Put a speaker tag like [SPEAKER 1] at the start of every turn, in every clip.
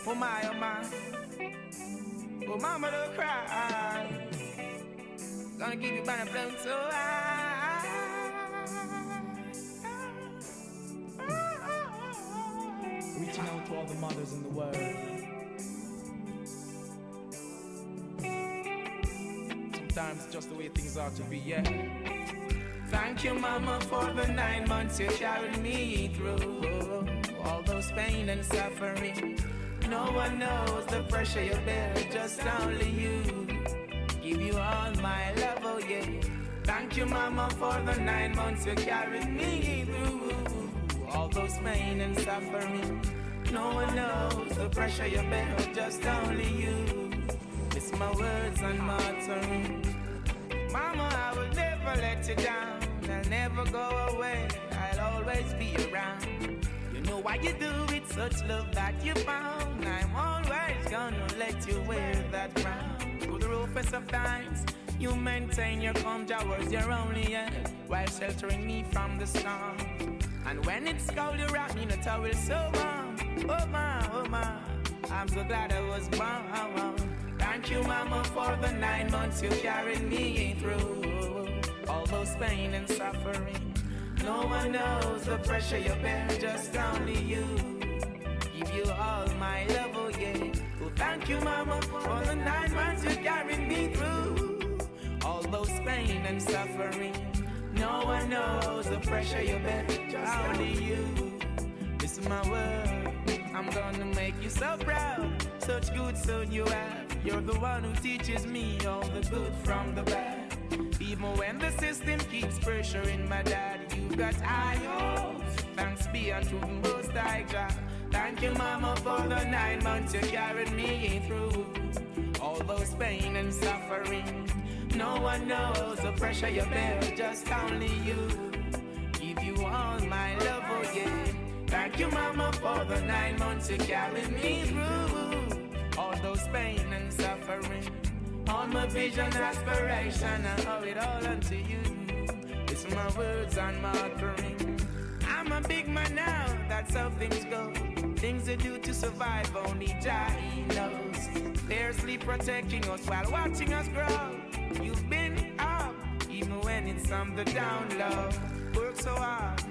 [SPEAKER 1] Oh my, oh my. Oh mama, don't cry. Gonna give you banana flown so high. Reaching out to all the mothers in the world. Sometimes just the way things ought to be, yeah. Thank you, mama, for the 9 months you carried me through. All those pain and suffering. No one knows the pressure you bear, just only you. Give you all my love, oh yeah. Thank you, mama, for the 9 months you carried me through. All those pain and suffering. No one knows the pressure you bear, just only you. It's my words and my tongue. Mama, I will never let you down. I'll never go away. I'll always be around. You know why you do it, such love that you found. I'm always gonna let you wear that crown. Through the roughest of times, you maintain your calm towards your only end, while sheltering me from the storm. And when it's cold, you wrap me in a towel so warm. Oh my, oh my, I'm so glad I was born. Thank you, mama, for the 9 months you carried me through. All those pain and suffering. No one knows the pressure you bear, just only you. Give you all my love, oh yeah. Oh, thank you, mama, for the 9 months you carried me through. All those pain and suffering. No one knows the pressure you bear, just only you. This is my word. I'm gonna make you so proud. Such good son you have. You're the one who teaches me all the good from the bad. Even when the system keeps pressuring my dad, you've got high hopes. Thanks be unto the Most High God. Thank you, mama, for the 9 months you carried me through. All those pain and suffering. No one knows the pressure you bear, just only you. Give you all my love, oh yeah. Thank you, mama, for the 9 months you carried me through. All those pain and suffering. All my vision, aspiration, I owe it all unto you. It's my words and my offering. I'm a big man now, that's how things go. Things they do to survive, only Jah knows. Fiercely protecting us while watching us grow. You've been up, even when it's on the down low. Work so hard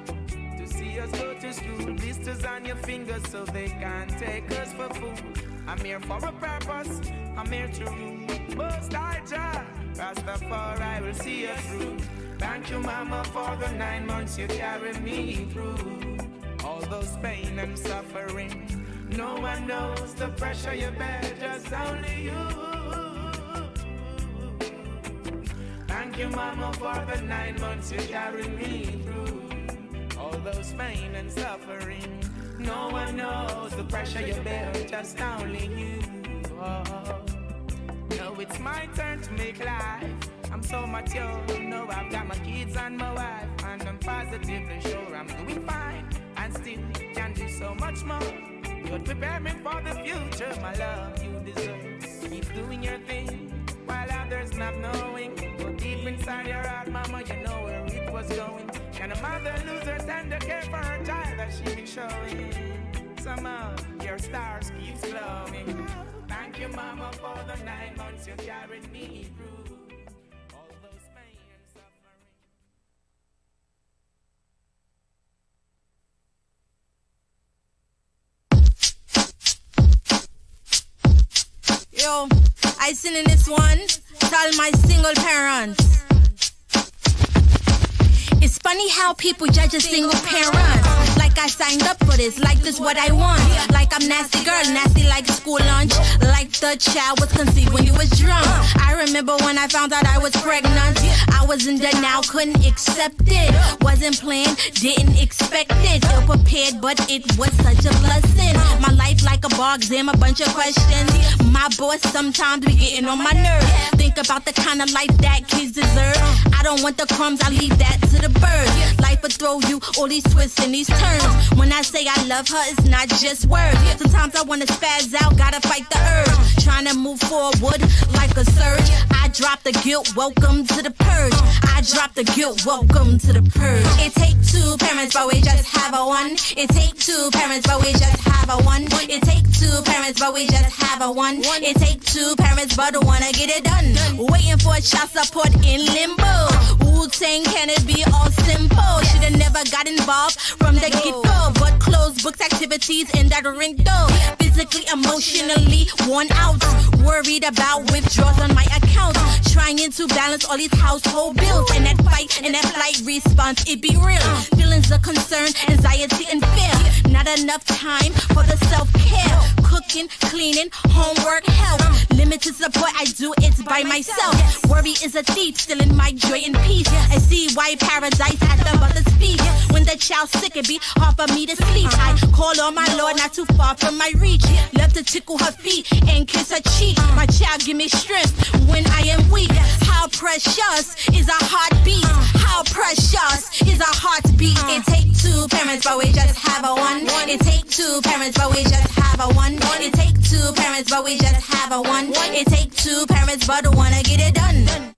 [SPEAKER 1] to see us go to school. Blisters on your fingers so they can't take us for food. I'm here for a purpose, I'm here to rule. Most High Jah, Rastafari will see us through. Thank you, mama, for the 9 months you carried me through. All those pain and suffering. No one knows the pressure you bear, just only you. Thank you, mama, for the 9 months you carried me through. All those pain and suffering. No one knows the pressure you bear, just only you. Oh. Now it's my turn to make life. I'm so mature, know I've got my kids and my wife, and I'm positively sure I'm doing fine, and still can do so much more. You're preparing for the future, my love, you deserve. Keep doing your thing, while others not knowing. But deep inside your heart, mama, you know where it was going. Can a mother lose her tender care for her child that she been showing? Somehow, your stars keeps glowing. Thank you, mama, for the 9 months you carried me through. All those pain and suffering.
[SPEAKER 2] Yo, I sing in this one to all my single parents. It's funny how people judge a single parent. Like I signed up for this, like this what I want. Like I'm nasty girl, nasty like school lunch. Like the child was conceived when you was drunk. I remember when I found out I was pregnant. I was in denial, couldn't accept it. Wasn't planned, didn't expect it. Ill prepared, but it was such a blessing. My life like a bar exam, a bunch of questions. My boss sometimes be getting on my nerves. Think about the kind of life that kids deserve. I don't want the crumbs, I leave that to the birds. Life will throw you all these twists and these turns. When I say I love her, it's not just words. Sometimes I wanna spaz out, gotta fight the urge. Trying to move forward like a surge. I drop the guilt, welcome to the purge. I drop the guilt, welcome to the purge. It take two parents, but we just have a one. It take two parents, but we just have a one. It take two parents, but we just have a one. It take two parents, but wanna get it done. Waiting for child support in limbo. Wu-Tang, can it be all simple? Should've never got involved from the get-go, but closed books activities in that ring though. Physically, emotionally worn out, worried about withdrawals on my account, trying to balance all these household bills. And that fight and that flight response, it be real. Feelings of concern, anxiety and fear. Not enough time for the self-care. Cooking, cleaning, homework, help. Limited support, I do it by myself. Worry is a thief, stealing my joy and peace. I see white paradise at the mother's feet. When the child's sick, it be hard for me to sleep. I call on my Lord, not too far from my reach. Love to tickle her feet and kiss her cheek. My child give me strength when I am weak. How precious is our heartbeat? How precious is our heartbeat? It take two parents, but we just have a one. It take two parents, but we just have a one. It take two parents, but we just have a one. It take two parents, but wanna get it done.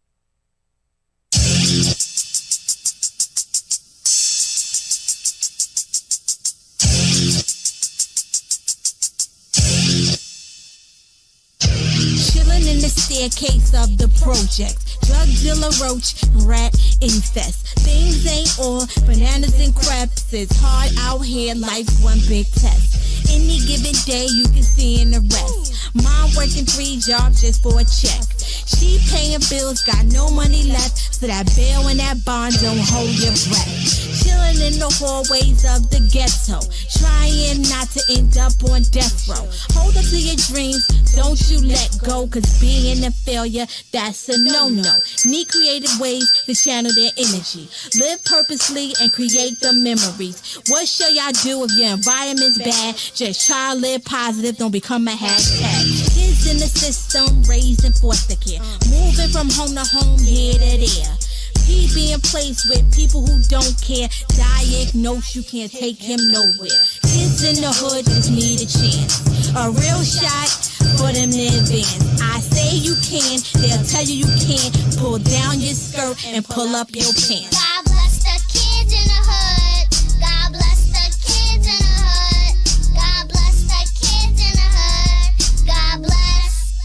[SPEAKER 2] Chilling in the staircase of the project. Drug dealer, roach, rat infest. Things ain't all bananas and crepes. It's hard out here, life's one big test. Any given day you can see in the rest. Mom working 3 jobs just for a check. She paying bills, got no money left. So that bail and that bond, don't hold your breath. Chilling in the hallways of the ghetto, trying not to end up on death row. Hold on to your dreams, don't you let go, cause being a failure, that's a no-no. Need creative ways to channel their energy. Live purposely and create the memories. What shall y'all do if your environment's bad? Just try to live positive, don't become a hashtag. Kids in the system, raised in foster care. Moving from home to home, here to there. He being placed with people who don't care. Diagnose, you can't take him nowhere. Kids in the hood just need a chance. A real shot for them to advance. I say you can, they'll tell you you can't. Pull down your skirt and pull up your pants.
[SPEAKER 3] God bless the kids in the hood. God bless the kids in the hood. God bless the kids in the hood. God bless.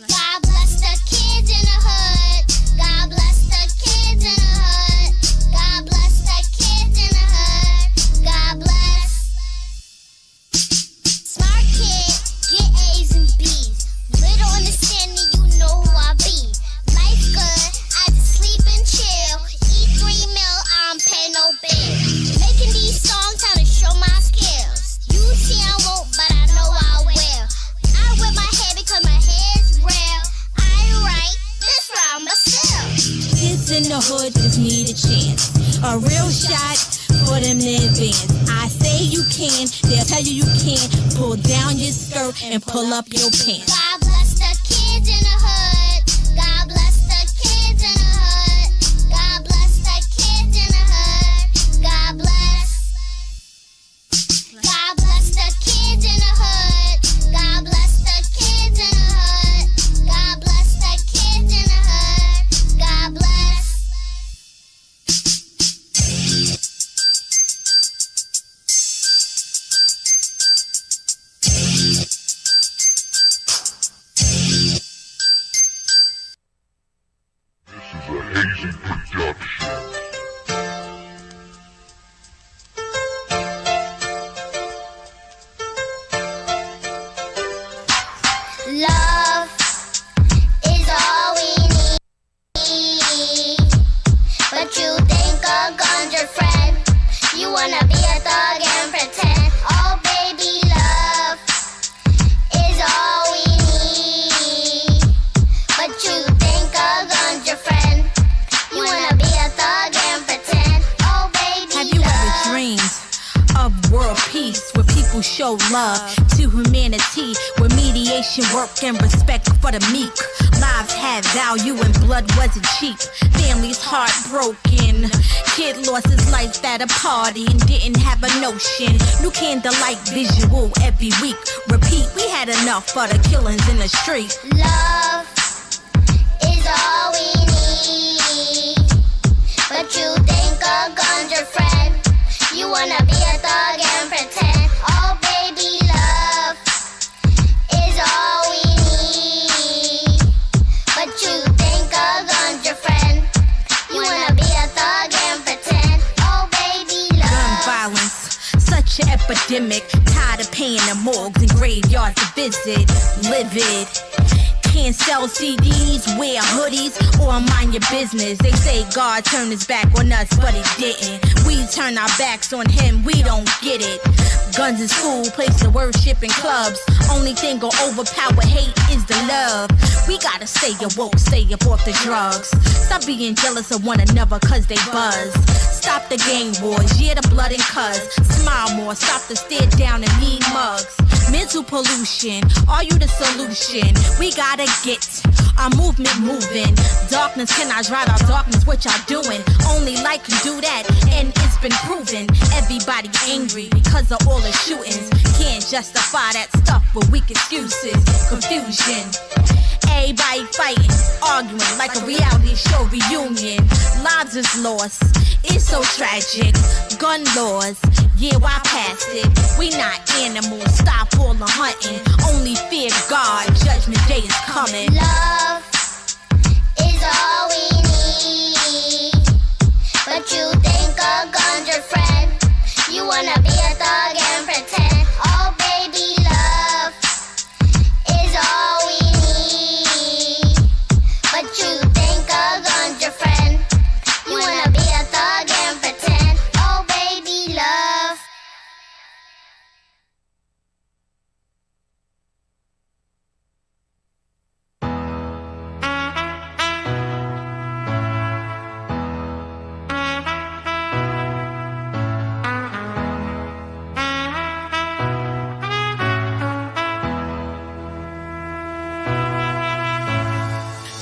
[SPEAKER 3] God bless the kids in the hood. God bless the kids in the hood. God bless the kids in the hood. God bless. Smart kid, get A's and B's. Little understanding, you know who I be. Life's good, I just sleep and chill. Eat 3 meal, I don't pay no bill. Making these songs, how to show my skills. You see I won't, but I know I will. I whip my hair because my hair's real. I write this round, but still.
[SPEAKER 2] Kids in the hood just need a chance. A real shot for them to advance. I say you can, they'll tell you you can't. Pull down your skirt and pull up your pants.
[SPEAKER 3] God bless the kids in the hood. God bless the kids in the hood. God bless the kids in the hood. God bless. God bless the kids in the hood. God bless the kids in the hood. God bless the kids in the hood. God bless.
[SPEAKER 4] Hazy production.
[SPEAKER 3] Love is all we need. But you think a gun's your friend. You wanna be a thug and pretend. Oh baby, love is all we need. But you think a gun's your friend. You wanna be a thug and pretend. Oh baby,
[SPEAKER 2] Have you ever dreamed of world peace where people show love to humanity, where mediation work and respect for the meek? Lives had value and blood wasn't cheap. Families heartbroken. Kid lost his life at a party and didn't have a notion. New candlelight visual every week. Repeat, we had enough for the killings in the street.
[SPEAKER 3] love
[SPEAKER 2] epidemic. Tired of paying the morgues and graveyards to visit. Livid. Can't sell CDs, wear hoodies, or mind your business. They say God turned his back on us, but he didn't. We turn our backs on him, we don't get it. Guns in school, place to worship in clubs. Only thing gon' overpower hate is the love. We gotta stay awoke, stay up off the drugs. Stop being jealous of one another cause they buzz. Stop the gang wars, yeah, the blood and cuz. Smile more, stop the stare down and mean mugs. Mental pollution, are you the solution? We gotta get our movement moving. Darkness cannot drive our darkness, what y'all doing? Only light can do that, and it's been proven. Everybody angry because of all the shootings. Can't justify that stuff with weak excuses. Confusion. Everybody fighting, arguing like a reality show reunion. Lives is lost, it's so tragic. Gun laws, yeah, why pass it? We not animals, stop all the hunting. Only fear God, judgment day is coming.
[SPEAKER 3] Love is all we need, but you think a gun's your friend. You wanna be a thug and pretend. Oh baby, love is all we need, but you think a gun's your friend. You wanna be a thug and pretend. Oh baby, love.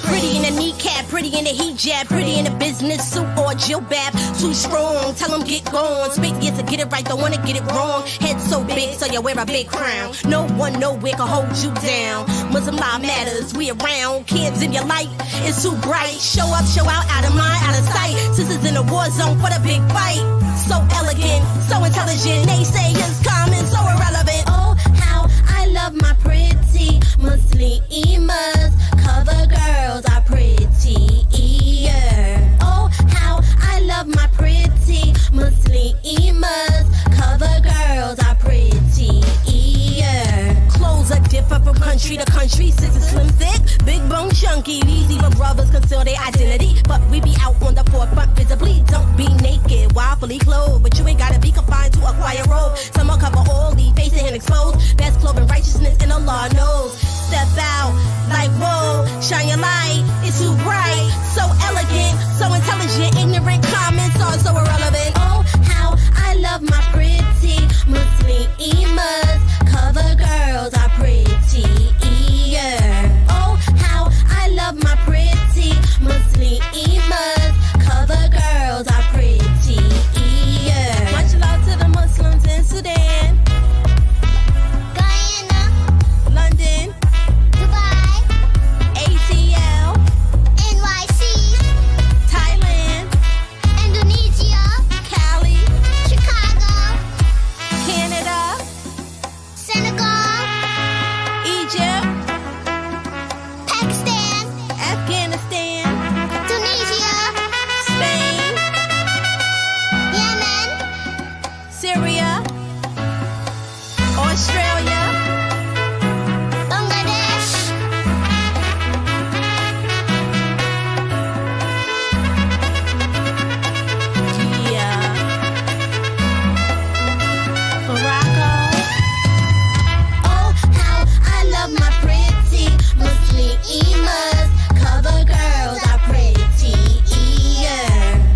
[SPEAKER 2] Pretty in the kneecap, pretty in the hijab, pretty in the business suit or jilbab. Too strong, tell them get gone. Spit yes to get it right, don't wanna get it wrong. Head so big, so you wear a big crown. No one nowhere can hold you down. Muslim law matters, we around. Kids in your light, it's too bright. Show up, show out of mind, out of sight. Sisters in the war zone for the big fight. So elegant, so intelligent. Naysayers common, so irrelevant. Oh, how I love my pretty Muslimas. Cover girls are prettier. Oh, how I love my pretty Muslimas. Cover girls are prettier. Clothes are different from country to country. Sisters slim thick, big bone chunky. Easy for brothers conceal their identity, but we be out on the forefront visibly. Don't be naked, while fully clothed, but you ain't gotta be confined to a quiet robe. Some will cover all, leave face and exposed. Best clothing, righteousness, and Allah knows. Step out like whoa, shine your light, it's too bright. So elegant, so intelligent, ignorant comments are so irrelevant. Oh, how I love my pretty Muslimas. Cover girls are prettier. Oh, how I love my pretty Muslimas. Cover girls are prettier. Much love to the Muslims in Sudan,
[SPEAKER 3] Guyana,
[SPEAKER 2] London,
[SPEAKER 3] Dubai,
[SPEAKER 2] ATL,
[SPEAKER 3] NYC,
[SPEAKER 2] Thailand,
[SPEAKER 3] Indonesia,
[SPEAKER 2] Cali,
[SPEAKER 3] Chicago,
[SPEAKER 2] Canada,
[SPEAKER 3] Senegal,
[SPEAKER 2] Egypt,
[SPEAKER 3] Pakistan,
[SPEAKER 2] Afghanistan,
[SPEAKER 3] Tunisia,
[SPEAKER 2] Spain,
[SPEAKER 3] Yemen,
[SPEAKER 2] Syria, Australia,
[SPEAKER 3] Bangladesh,
[SPEAKER 2] yeah, Morocco. Oh, how I love my pretty Muslimas. Cover girls are prettier.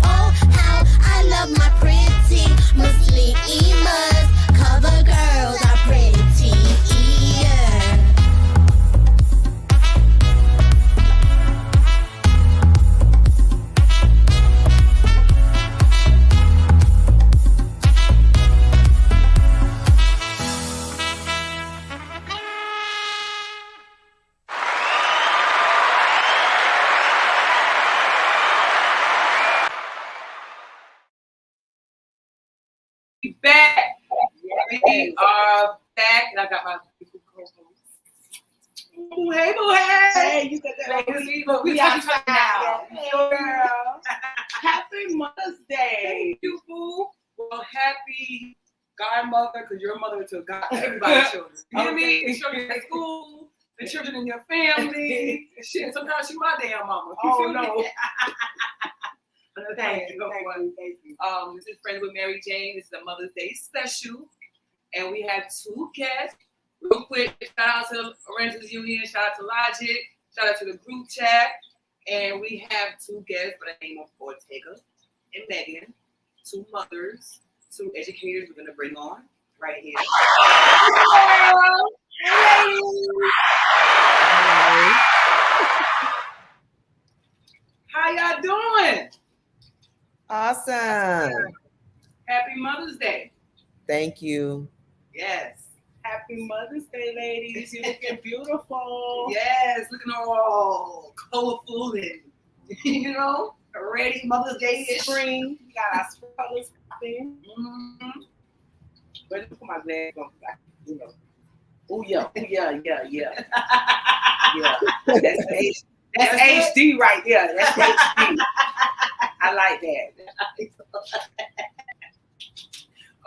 [SPEAKER 2] Oh, how I love my pretty Muslimas. Cover girls are prettier.
[SPEAKER 5] Back. We are back, and I got my Ooh, hey, boo, hey.
[SPEAKER 6] Hey, you said that.
[SPEAKER 5] We are now.
[SPEAKER 6] Hey, girl. Happy Mother's Day.
[SPEAKER 5] Thank you, boo. Well, happy godmother because you're a mother to God, everybody's children. You hear me? The children at school, the children in your family. Shit, sometimes she my damn mama.
[SPEAKER 6] Oh no.
[SPEAKER 5] Thank you. This is Friends with Mary Jane. This is a Mother's Day special. And we have 2 guests. Real quick, shout out to Renters Union, shout out to Logic, shout out to the group chat. And we have 2 guests by the name of Ortaeag and Meghan, 2 mothers, 2 educators we're going to bring on right here. Hello. How y'all doing?
[SPEAKER 6] Awesome.
[SPEAKER 5] Happy Mother's Day.
[SPEAKER 6] Thank you.
[SPEAKER 5] Yes.
[SPEAKER 7] Happy Mother's Day, ladies. You're looking beautiful.
[SPEAKER 5] Yes, looking all colorful and, ready. Mother's Day is
[SPEAKER 7] Spring. We got our colors popping.
[SPEAKER 5] Mm-hmm.
[SPEAKER 7] But look at my glasses on. Oh, yeah. Yeah. That's HD right there. That's HD. I like that.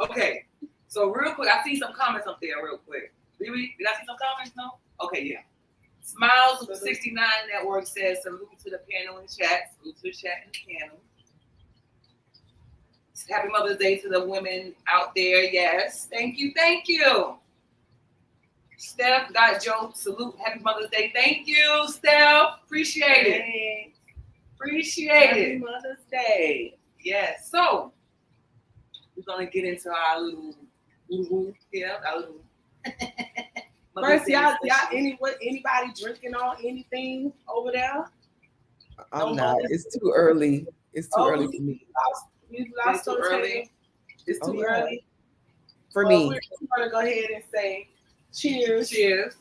[SPEAKER 5] Okay. So real quick, I see some comments up there real quick. Did I see some comments? No? Okay, yeah. Smiles of 69 Network says salute to the panel and chat. Salute to the chat and the panel. Happy Mother's Day to the women out there. Yes. Thank you. Steph got jokes. Salute. Happy Mother's Day. Thank you, Steph. Appreciate it.
[SPEAKER 7] Happy Mother's Day.
[SPEAKER 5] Yes. So we're gonna get into our little our little
[SPEAKER 7] First, y'all anybody drinking on anything over there?
[SPEAKER 6] I'm not. It's too early. It's too early for me.
[SPEAKER 7] It's too early. It's too early
[SPEAKER 6] for me.
[SPEAKER 7] We're gonna go ahead and say cheers.
[SPEAKER 5] Cheers.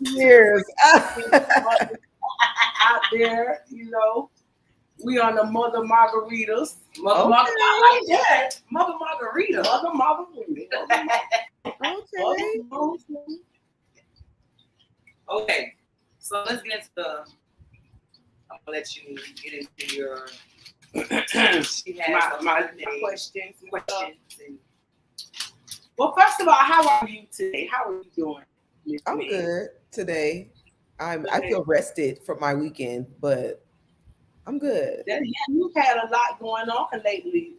[SPEAKER 7] Out there, we on the Mother Margaritas.
[SPEAKER 5] Mother Margarita. I like that. Mother Margarita.
[SPEAKER 7] Mother Margarita.
[SPEAKER 5] Okay. So let's get into I'm gonna let you get into your she has
[SPEAKER 7] my questions. Well, first of all, how are you today? How are you doing?
[SPEAKER 6] I'm good today. I feel rested from my weekend, but I'm good.
[SPEAKER 7] You've had a lot going on lately,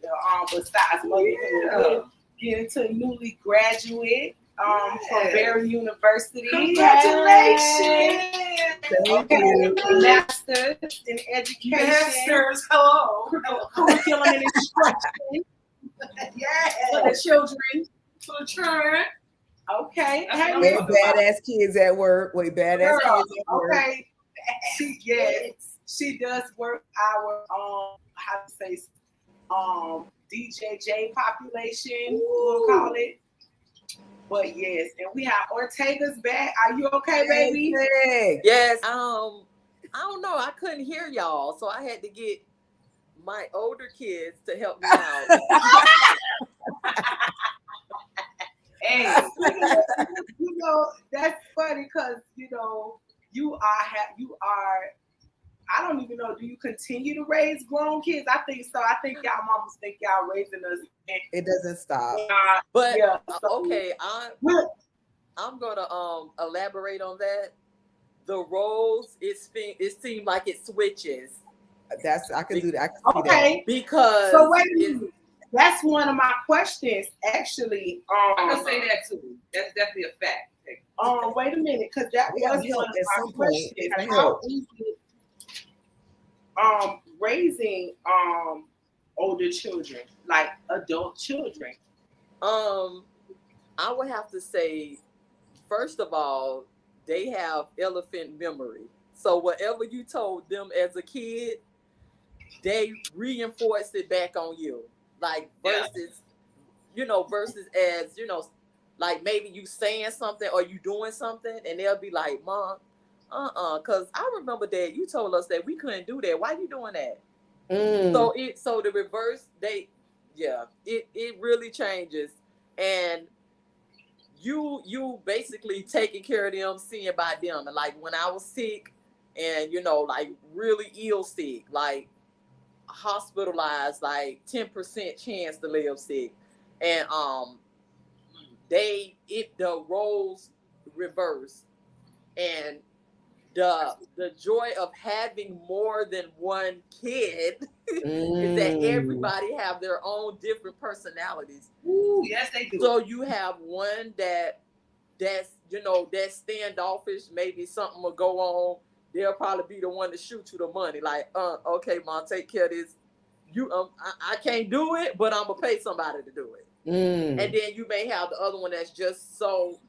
[SPEAKER 7] besides motherhood. Getting to newly graduate from Barry University.
[SPEAKER 5] Congratulations!
[SPEAKER 6] Thank you.
[SPEAKER 7] Masters in education.
[SPEAKER 5] Masters, hello.
[SPEAKER 7] Curriculum and instruction.
[SPEAKER 5] Yes.
[SPEAKER 7] For the children.
[SPEAKER 5] For the children.
[SPEAKER 7] Okay.
[SPEAKER 6] Way badass kids at work. Way badass kids at work.
[SPEAKER 7] Okay. She does work our DJJ population, we'll call it. But yes, and we have Ortaeag's back. Are you okay, baby?
[SPEAKER 8] Yes. I don't know. I couldn't hear y'all, so I had to get my older kids to help me out.
[SPEAKER 7] Hey, that's funny because you are. I don't even know. Do you continue to raise grown kids? I think so. I think y'all mamas think y'all raising us.
[SPEAKER 6] It doesn't stop.
[SPEAKER 8] But
[SPEAKER 7] yeah,
[SPEAKER 8] okay, I'm gonna elaborate on that. The roles, it seemed like it switches.
[SPEAKER 6] I can do that. I can see
[SPEAKER 7] okay,
[SPEAKER 6] that.
[SPEAKER 8] Because
[SPEAKER 7] so wait a minute. That's one of my questions, actually.
[SPEAKER 5] I can say that too. That's definitely a fact.
[SPEAKER 7] Wait a minute, because that was one of my questions. How is it raising older children, like adult children?
[SPEAKER 8] I would have to say, first of all, they have elephant memory. So whatever you told them as a kid, they reinforce it back on you. Like versus as, like maybe you saying something or you doing something and they'll be like, Mom, because I remember Dad, you told us that we couldn't do that. Why you doing that? So the reverse, it really changes. And you basically taking care of them, seeing about them. And like when I was sick and, like really ill sick, like hospitalized, like 10% chance to live sick. And the roles reverse, and the joy of having more than one kid is that everybody have their own different personalities.
[SPEAKER 5] Ooh, yes, they do.
[SPEAKER 8] So you have one that's that's standoffish. Maybe something will go on. They'll probably be the one to shoot you the money. Like, okay, mom, take care of this. I can't do it, but I'm gonna pay somebody to do it. And then you may have the other one that's just so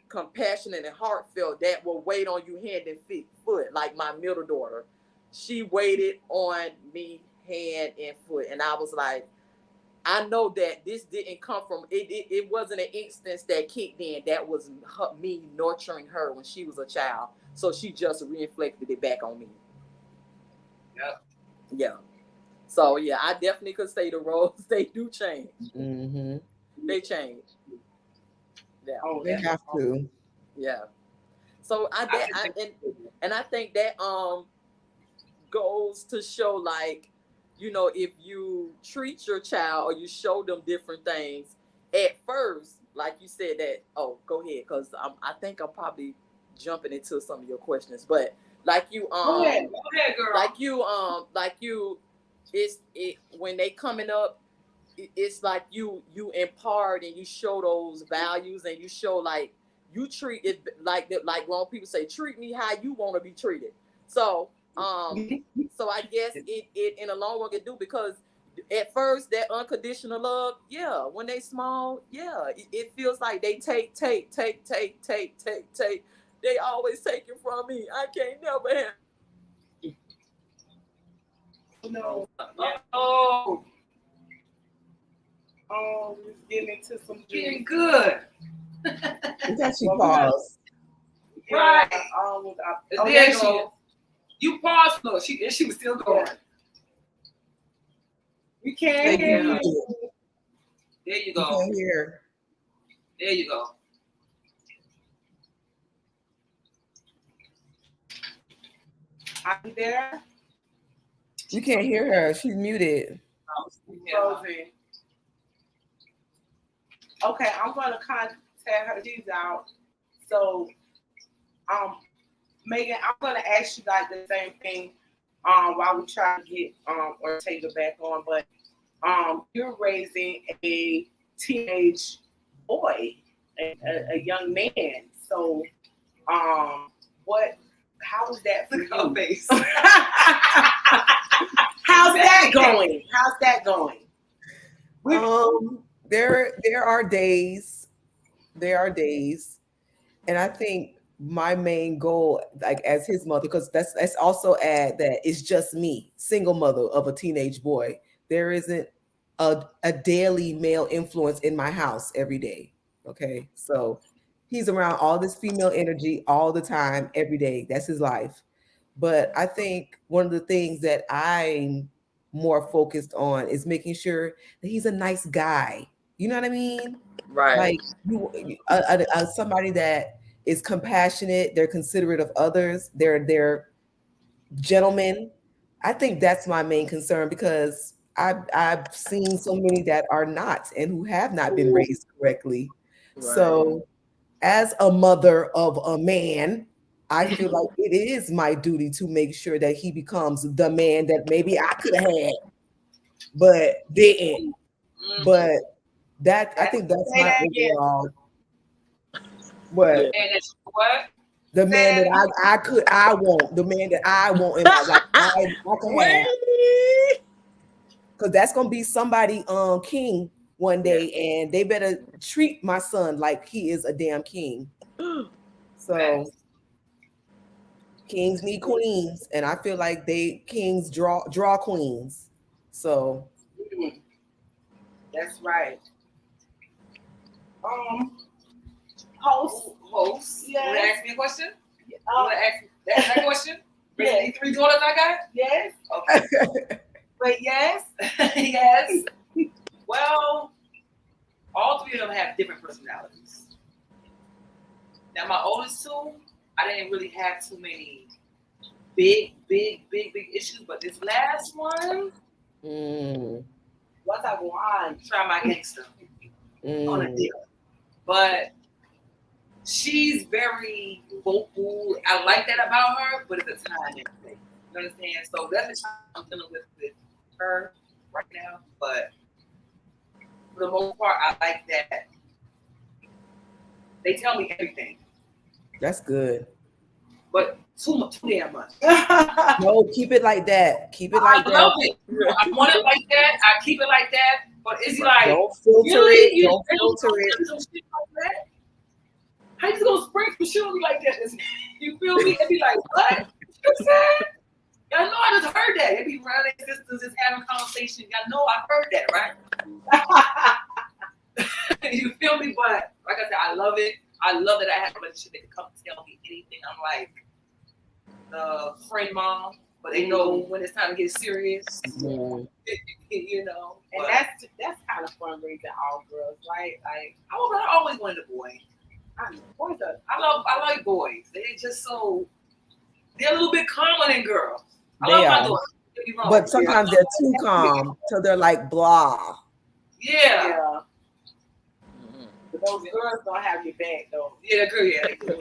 [SPEAKER 8] compassionate and heartfelt that will wait on you hand and foot. Like my middle daughter, she waited on me hand and foot, and I was like, I know that this didn't come from it. It wasn't an instance that kicked in. That was me nurturing her when she was a child. So she just reflected it back on me.
[SPEAKER 5] Yep.
[SPEAKER 8] Yeah. So yeah, I definitely could say the roles they do change.
[SPEAKER 6] Mm-hmm.
[SPEAKER 8] They change. Yeah.
[SPEAKER 6] Oh, they have to.
[SPEAKER 8] Yeah. So I think that goes to show, like, if you treat your child or you show them different things at first, like you said that. Oh, go ahead, because I think I'm probably jumping into some of your questions, but like you
[SPEAKER 5] go ahead, girl.
[SPEAKER 8] like you it's when they coming up, it's like you impart and you show those values, and you show, like, you treat it like grown people say, treat me how you want to be treated. So so I guess it in a long run can do, because at first that unconditional love, yeah, when they small, yeah, it feels like they take. They always taking from me. I can't never have.
[SPEAKER 7] No.
[SPEAKER 5] Oh,
[SPEAKER 7] It's getting into some
[SPEAKER 5] getting good.
[SPEAKER 6] It's actually pause.
[SPEAKER 5] Right.
[SPEAKER 7] There she is.
[SPEAKER 5] You paused. No, she was still going.
[SPEAKER 7] Yeah. We can't hear you.
[SPEAKER 5] There you
[SPEAKER 6] You
[SPEAKER 5] go.
[SPEAKER 6] can't hear.
[SPEAKER 5] There you go.
[SPEAKER 7] Are you there?
[SPEAKER 6] You can't hear her. She's muted.
[SPEAKER 7] Frozen. Okay, I'm gonna contact her. She's out. So, Megan, I'm gonna ask you like the same thing. While we try to get Ortaeag back on, but you're raising a teenage boy, a young man. So, how is that for you?
[SPEAKER 5] Face.
[SPEAKER 7] How's that going? How's that going?
[SPEAKER 6] There are days, and I think my main goal, like as his mother, because that's also add that it's just me, single mother of a teenage boy. There isn't a daily male influence in my house every day. Okay, so he's around all this female energy all the time, every day. That's his life. But I think one of the things that I'm more focused on is making sure that he's a nice guy. You know what I mean?
[SPEAKER 8] Right.
[SPEAKER 6] Like somebody that is compassionate, they're considerate of others, they're gentlemen. I think that's my main concern, because I've seen so many that are not, and who have not been raised correctly. Right. So as a mother of a man, I feel like it is my duty to make sure that he becomes the man that maybe I could have had, but didn't. But I think that's my overall. What? The man that I want, the man that I want in my life, I can have. Because that's gonna be somebody king one day, and they better treat my son like he is a damn king. So kings need queens, and I feel like kings draw queens. So
[SPEAKER 7] that's right. Host.
[SPEAKER 5] Yes. You want to ask me a question? You want to ask that question?
[SPEAKER 7] Yes.
[SPEAKER 5] These 3 daughters I got?
[SPEAKER 7] Yes.
[SPEAKER 5] Okay.
[SPEAKER 7] But yes.
[SPEAKER 5] Yes. Well, all 3 of them have different personalities. Now, my oldest 2, I didn't really have too many big issues, but this last one,
[SPEAKER 7] what's that one?
[SPEAKER 5] Try my gangster. on a deal. But she's very vocal. I like that about her, but it's a time and place. You understand? So that's the time I'm dealing with her right now. But for the most part, I like that they tell me everything.
[SPEAKER 6] That's good.
[SPEAKER 5] But too damn much.
[SPEAKER 6] No, keep it like that. Keep it like
[SPEAKER 5] I
[SPEAKER 6] that.
[SPEAKER 5] love it. I want it like that. I keep it like that. But is he like,
[SPEAKER 6] don't filter
[SPEAKER 5] really?
[SPEAKER 6] it?
[SPEAKER 5] You
[SPEAKER 6] Don't
[SPEAKER 5] really
[SPEAKER 6] filter
[SPEAKER 5] gonna
[SPEAKER 6] it.
[SPEAKER 5] do some shit like that? How you gonna sprinkle shit on me like that? You feel me? It'd be like, what? You said? Y'all know I just heard that. It'd be around their sisters just having conversation. Y'all know I heard that, right? You feel me? But like I said, I love it. I love that I have a relationship that can come tell me anything. I'm like friend mom, but they know when it's time to get serious. You know.
[SPEAKER 7] And
[SPEAKER 5] but
[SPEAKER 7] that's kind of fun raising all girls, right? Like
[SPEAKER 5] I always wanted a boy. I like boys. They're just so they're a little bit calmer than girls. I love my daughter. Don't get me wrong.
[SPEAKER 6] But sometimes they're too calm, so they're like blah.
[SPEAKER 5] Yeah.
[SPEAKER 7] But those girls don't have your back though.
[SPEAKER 5] Yeah, girl, yeah, they do.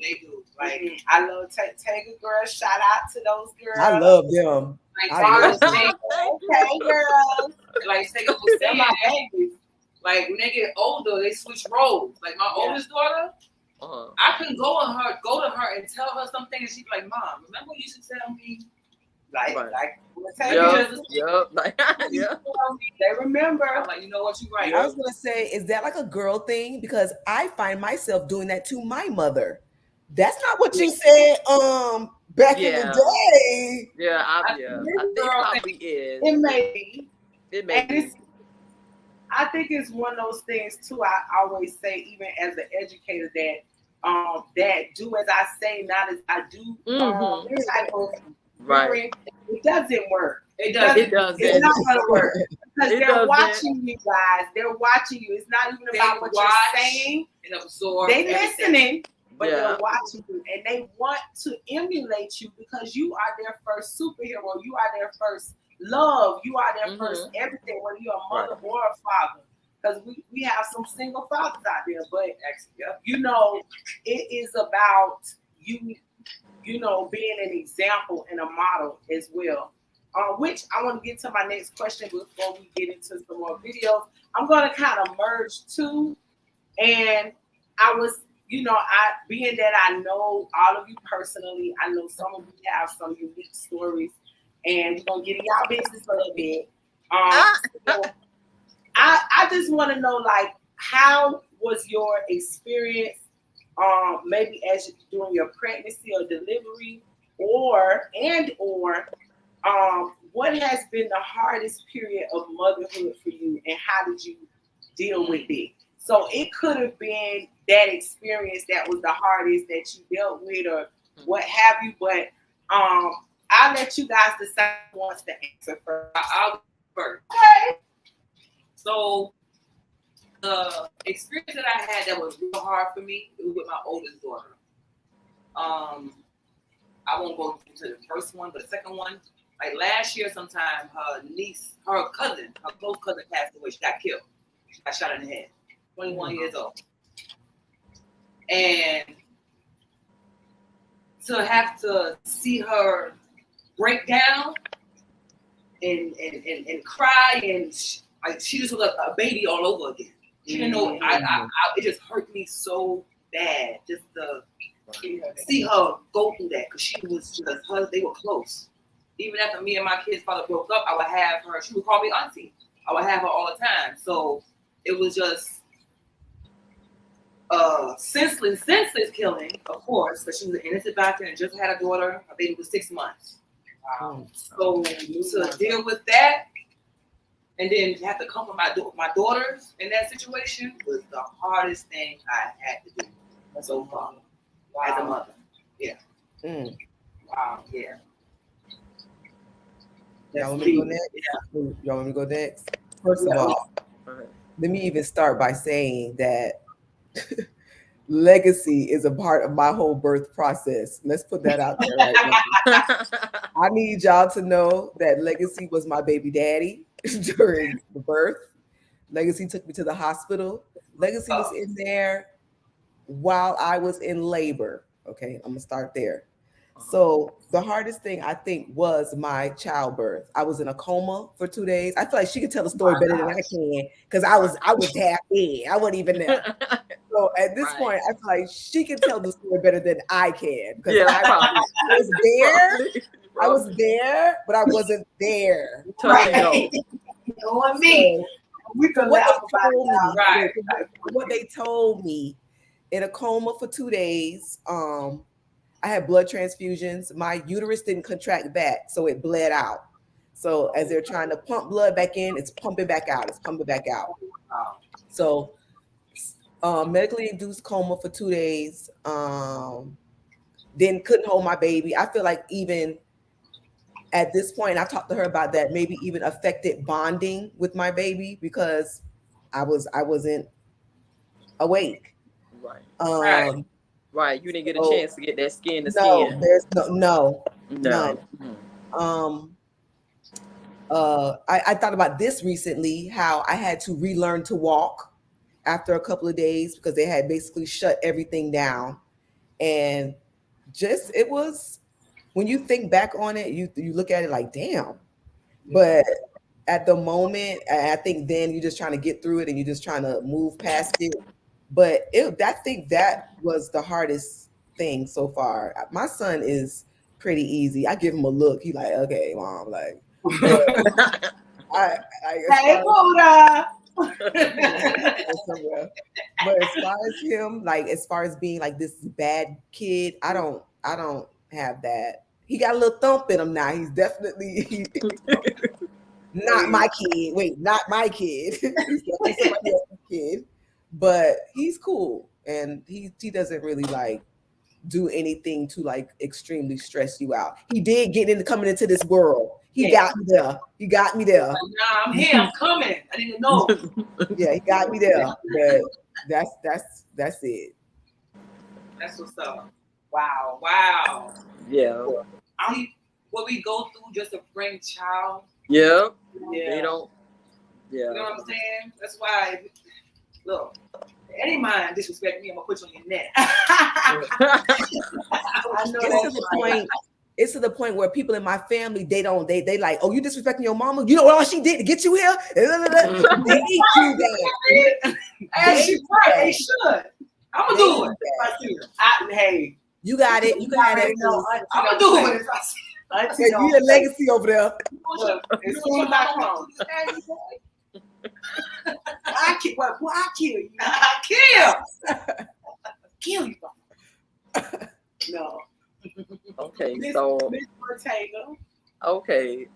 [SPEAKER 5] They do. Like
[SPEAKER 7] I love Tega girls. Shout out to those girls.
[SPEAKER 6] I love them.
[SPEAKER 5] like
[SPEAKER 7] Okay, girls.
[SPEAKER 5] like take up with
[SPEAKER 7] They're my babies.
[SPEAKER 5] like when they get older, they switch roles. Like my oldest daughter, I can go to her and tell her something, and she'd be like, "Mom, remember you used to tell me?" Like
[SPEAKER 7] they remember.
[SPEAKER 5] I'm like, you know what, you right.
[SPEAKER 6] I was gonna say, is that like a girl thing? Because I find myself doing that to my mother. That's not what you said back in the day.
[SPEAKER 8] I think probably is.
[SPEAKER 7] It may be.
[SPEAKER 8] It may be.
[SPEAKER 7] I think it's one of those things too. I always say, even as an educator, that that do as I say, not as I do. Type of
[SPEAKER 8] right.
[SPEAKER 7] It doesn't work.
[SPEAKER 8] It doesn't.
[SPEAKER 7] It's not going to work because they're watching you guys. They're watching you. It's not even about what you're saying.
[SPEAKER 5] And absorb.
[SPEAKER 7] They listening, but they're watching you, and they want to emulate you because you are their first superhero. You are their first love. You are their first everything, whether you're a mother or a father. Because we have some single fathers out there, but you know, it is about you know, being an example and a model as well. Which I want to get to my next question before we get into some more videos. I'm going to kind of merge two, and I was, you know, being that I know all of you personally, I know some of you have some unique stories, and we're gonna get in y'all business a little bit. So I just want to know, like, how was your experience, maybe as during your pregnancy or delivery, or what has been the hardest period of motherhood for you, and how did you deal with it? So it could have been that experience that was the hardest that you dealt with, or what have you. But I'll let you guys decide who wants to answer first.
[SPEAKER 5] I'll go first.
[SPEAKER 7] Okay.
[SPEAKER 5] So the experience that I had that was real hard for me, it was with my oldest daughter. I won't go into the first one, but the second one, like last year sometime, her close cousin passed away. She got killed. She got shot in the head. 21 years old. And to have to see her break down and cry, and she just was a baby all over again. She didn't know. It just hurt me so bad just to see her go through that, because she was just they were close. Even after me and my kid's father broke up, I would have her. She would call me auntie. I would have her all the time. So it was just senseless killing, of course, because she was an innocent bystander and just had a daughter. Her baby was 6 months. So to deal with that, and then have to comfort my daughters in that situation was the hardest thing I had to do so far as a mother. Yeah. Wow. Yeah.
[SPEAKER 6] Y'all want me to go next? Yeah. Y'all want me to go next? First of all, let me even start by saying that legacy is a part of my whole birth process. Let's put that out there right now. I need y'all to know that Legacy was my baby daddy during the birth. Legacy took me to the hospital. Legacy was in there while I was in labor. Okay, I'm gonna start there. So the hardest thing I think was my childbirth. I was in a coma for 2 days. I feel like she could tell the story better than I can because I was half in. I wasn't even there. So at this point, I feel like she can tell the story better than I can because I was there. I was there, but I wasn't there.
[SPEAKER 7] Right. On me. We can laugh about it.
[SPEAKER 6] Right. What they told me, in a coma for 2 days. I had blood transfusions. My uterus didn't contract back, so it bled out. So as they're trying to pump blood back in, it's pumping back out. It's pumping back out. So medically induced coma for 2 days. Then couldn't hold my baby. I feel like even at this point, I talked to her about that, maybe even affected bonding with my baby because I wasn't awake.
[SPEAKER 8] Right. Right. You didn't get a chance to get that skin to
[SPEAKER 6] no,
[SPEAKER 8] skin.
[SPEAKER 6] There's none. I thought about this recently, how I had to relearn to walk after a couple of days because they had basically shut everything down. And just, it was, when you think back on it, you look at it like, damn. But at the moment, I think then you're just trying to get through it and you're just trying to move past it. But I think that was the hardest thing so far. My son is pretty easy. I give him a look. He like, okay, mom, like. Hey, Buddha. But as far as him, like as far as being like this bad kid, I don't have that. He got a little thump in him now. He's definitely not my kid. Wait, not my kid. He's definitely somebody else's kid. But he's cool, and he doesn't really like do anything to like extremely stress you out. He did get into coming into this world. He got me there. He got me there.
[SPEAKER 5] Nah, I'm here. I'm coming. I didn't know.
[SPEAKER 6] Yeah, he got me there. But that's it.
[SPEAKER 5] That's what's up. Wow.
[SPEAKER 8] Yeah.
[SPEAKER 5] What we go through just to bring child.
[SPEAKER 8] Yeah.
[SPEAKER 5] They
[SPEAKER 8] don't. Yeah.
[SPEAKER 5] You know what I'm saying? That's why. Look, any mind disrespect me, I'm gonna put you on your neck. I know
[SPEAKER 6] it's to the point where people in my family, they like, oh, you disrespecting your mama? You know what all she did to get you here? They do that.
[SPEAKER 5] And she's right. They should. I'm gonna do it.
[SPEAKER 7] Hey,
[SPEAKER 6] you got it. You got it.
[SPEAKER 5] I'm gonna do it.
[SPEAKER 6] Okay, you the legacy over there.
[SPEAKER 7] As soon as I come, I kill. Well, I kill you.
[SPEAKER 5] I
[SPEAKER 7] kill you. No.
[SPEAKER 8] Okay, so
[SPEAKER 7] Miss Ortaeag.
[SPEAKER 8] Okay.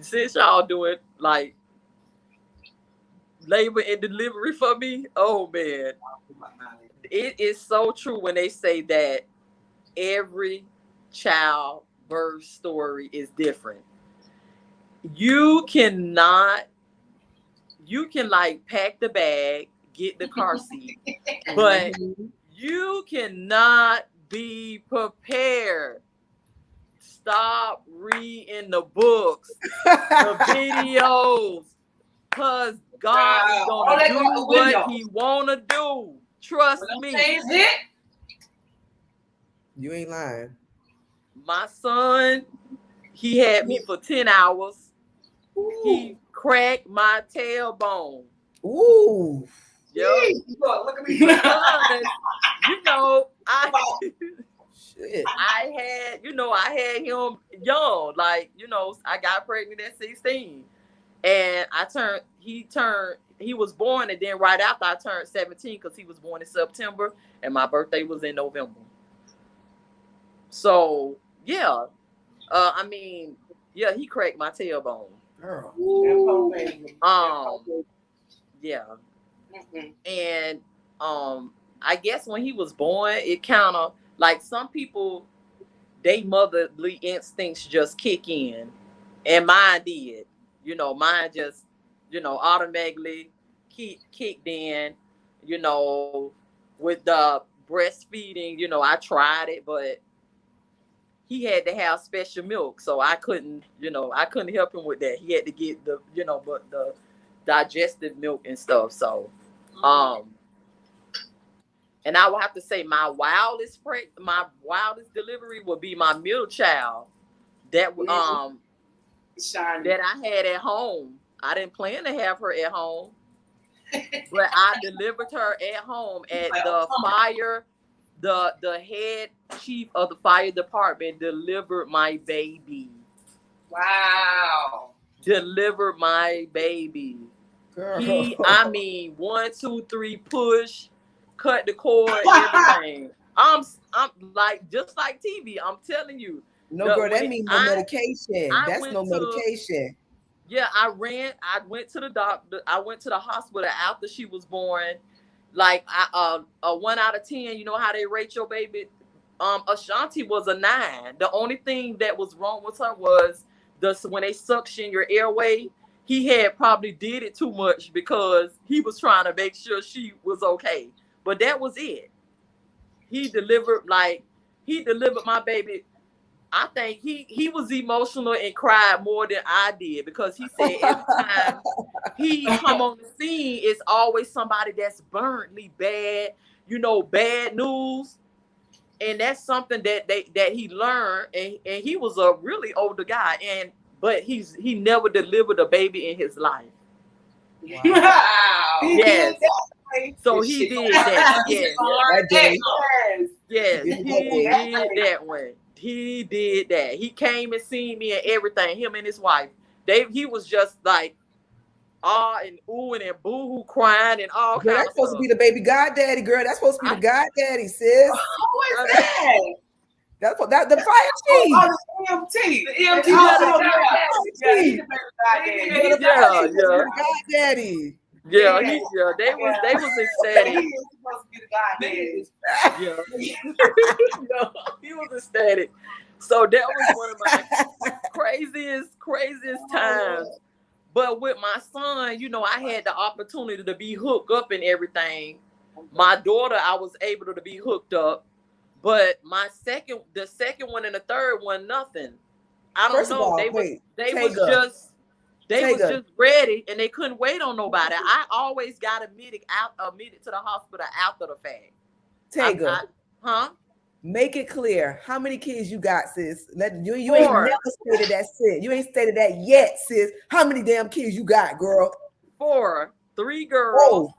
[SPEAKER 8] Since y'all doing like labor and delivery for me, oh man, it is so true when they say that every child birth story is different. You can like pack the bag, get the car seat, but you cannot be prepared. Stop reading the books, the videos, because God is gonna do what He wanna do. Trust me.
[SPEAKER 6] You ain't lying.
[SPEAKER 8] My son, he had me for 10 hours. Ooh. He cracked my tailbone.
[SPEAKER 6] Ooh.
[SPEAKER 8] Yep.
[SPEAKER 5] Look at me.
[SPEAKER 8] You know,
[SPEAKER 6] Shit.
[SPEAKER 8] I had him young. Like, you know, I got pregnant at 16. And he was born, and then right after I turned 17, because he was born in September and my birthday was in November. So yeah. He cracked my tailbone.
[SPEAKER 6] Girl.
[SPEAKER 8] Yeah. And I guess when he was born, it kind of like some people, they motherly instincts just kick in, and mine did. You know, mine just, automatically kicked in. You know, with the breastfeeding, I tried it, but he had to have special milk, so I couldn't help him with that. He had to get the, but digestive milk and stuff. So, and I would have to say my wildest delivery would be my middle child. That that I had at home. I didn't plan to have her at home, but I delivered her at home at the fire. The head chief of the fire department delivered my baby.
[SPEAKER 5] Wow.
[SPEAKER 8] Delivered my baby.
[SPEAKER 6] Girl.
[SPEAKER 8] He, I mean, 1, 2, 3, push, cut the cord, everything. I'm like, just like TV. I'm telling you.
[SPEAKER 6] No, girl, that means no medication. That's no medication.
[SPEAKER 8] Yeah, I went to the doctor. I went to the hospital after she was born. Like, a 1 out of 10, you know how they rate your baby? Ashanti was a 9. The only thing that was wrong with her was when they suction your airway, he had probably did it too much because he was trying to make sure she was okay. But that was it. He delivered my baby. I think he was emotional and cried more than I did because he said every time he come on the scene, it's always somebody that's burntly bad, bad news. And that's something that he learned, and he was a really older guy, but he never delivered a baby in his life.
[SPEAKER 5] Wow.
[SPEAKER 8] Yes. So he did that. Yes. Yes. He did that one. He did that. He came and seen me and everything. Him and his wife. He was just like and oohing and boo-hoo crying and all kinds of stuff.
[SPEAKER 6] That's supposed to be the baby goddaddy, girl. That's supposed to be the goddaddy, sis.
[SPEAKER 5] Who is that?
[SPEAKER 6] That's what the fire chief.
[SPEAKER 7] Oh, the EMT.
[SPEAKER 5] The EMT.
[SPEAKER 6] Yeah. Goddaddy.
[SPEAKER 8] Yeah, they was ecstatic.
[SPEAKER 7] He is supposed to be the goddaddy.
[SPEAKER 8] Yeah. No, he was ecstatic. So that was one of my craziest times. But with my son, I had the opportunity to be hooked up and everything. My daughter, I was able to be hooked up. But the second one and the third one, nothing. I don't know. They was just ready and they couldn't wait on nobody. I always got admitted to the hospital after the fact.
[SPEAKER 6] Tega, make it clear how many kids you got, sis. You ain't never stated that, sis. You ain't stated that yet, sis. How many damn kids you got, girl?
[SPEAKER 8] 4, 3 girls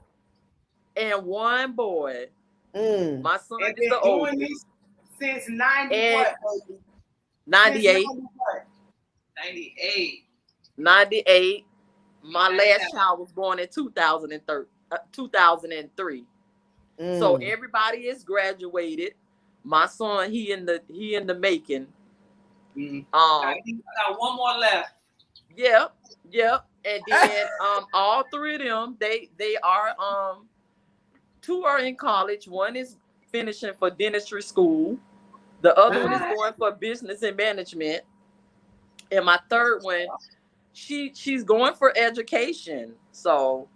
[SPEAKER 8] and 1 boy. My son is the oldest.
[SPEAKER 7] Since 98.
[SPEAKER 8] 98. My last child was born in 2003. So everybody is graduated. My son, he in the making.
[SPEAKER 5] I got 1 more left.
[SPEAKER 8] Yeah. And then all 3 of them, they are 2 are in college. 1 is finishing for dentistry school. The other one is going for business and management. And my third one, she's going for education. So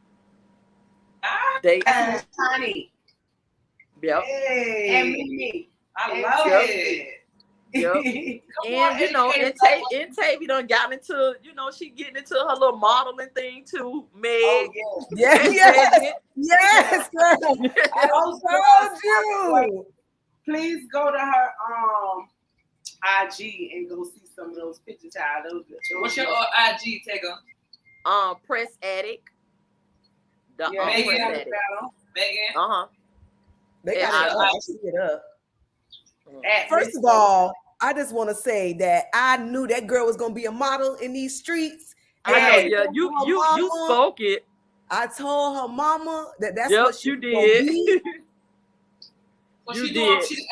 [SPEAKER 8] they
[SPEAKER 7] Honey.
[SPEAKER 8] Yep.
[SPEAKER 7] Hey. And me.
[SPEAKER 5] I love it.
[SPEAKER 8] Yep. And Tavy done got into, she getting into her little modeling thing too. Meg.
[SPEAKER 6] Oh, yes, girl. I told you.
[SPEAKER 7] Please go to her IG and go see some of those pictures.
[SPEAKER 5] What's your IG, Tega?
[SPEAKER 8] Press Addict.
[SPEAKER 5] Meghan.
[SPEAKER 6] They got to it up. First of all, I just want to say that I knew that girl was gonna be a model in these streets.
[SPEAKER 8] I know, you spoke it.
[SPEAKER 6] I told her mama that's
[SPEAKER 8] what
[SPEAKER 6] she
[SPEAKER 8] did.
[SPEAKER 5] She's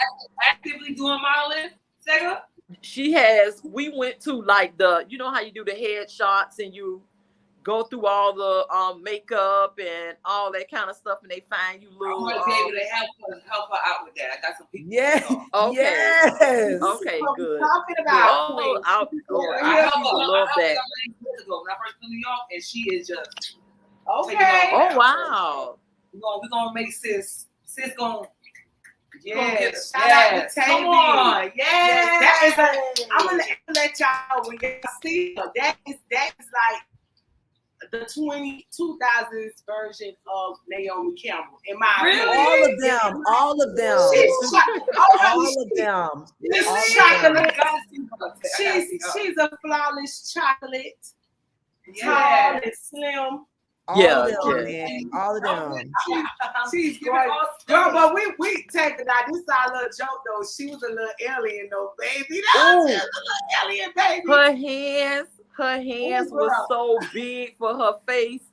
[SPEAKER 5] actively doing modeling, Sega?
[SPEAKER 8] She has. We went to like how you do the headshots and you go through all the makeup and all that kind of stuff, and they find you little.
[SPEAKER 5] I want to be able to help her out with that. I got some people.
[SPEAKER 6] Yes.
[SPEAKER 8] Okay.
[SPEAKER 6] Yes.
[SPEAKER 8] Okay. Good.
[SPEAKER 7] Talking about
[SPEAKER 8] I love that.
[SPEAKER 5] When I first came to New York, and she is just
[SPEAKER 7] okay.
[SPEAKER 8] Oh wow.
[SPEAKER 5] We're gonna make sis gonna.
[SPEAKER 7] Yes.
[SPEAKER 5] Shout out to Tavy. Come on.
[SPEAKER 7] Yes. I'm gonna let y'all when y'all see her. That is like the 2000s version of Naomi Campbell. In my
[SPEAKER 5] Really?
[SPEAKER 7] opinion.
[SPEAKER 6] All of them.
[SPEAKER 7] She's
[SPEAKER 6] All of them.
[SPEAKER 7] She's
[SPEAKER 6] All of
[SPEAKER 7] chocolate.
[SPEAKER 6] them.
[SPEAKER 7] She's a flawless chocolate.
[SPEAKER 5] Yeah.
[SPEAKER 7] Tall and slim.
[SPEAKER 6] All
[SPEAKER 8] Yeah,
[SPEAKER 6] of them,
[SPEAKER 8] yeah.
[SPEAKER 6] man. All of them.
[SPEAKER 7] She's great. Girl, but we take it out. This is our little joke though. She was a little alien though, baby. That was a little alien baby.
[SPEAKER 8] Her hands
[SPEAKER 7] Ooh,
[SPEAKER 8] was
[SPEAKER 7] girl.
[SPEAKER 8] so big for her face.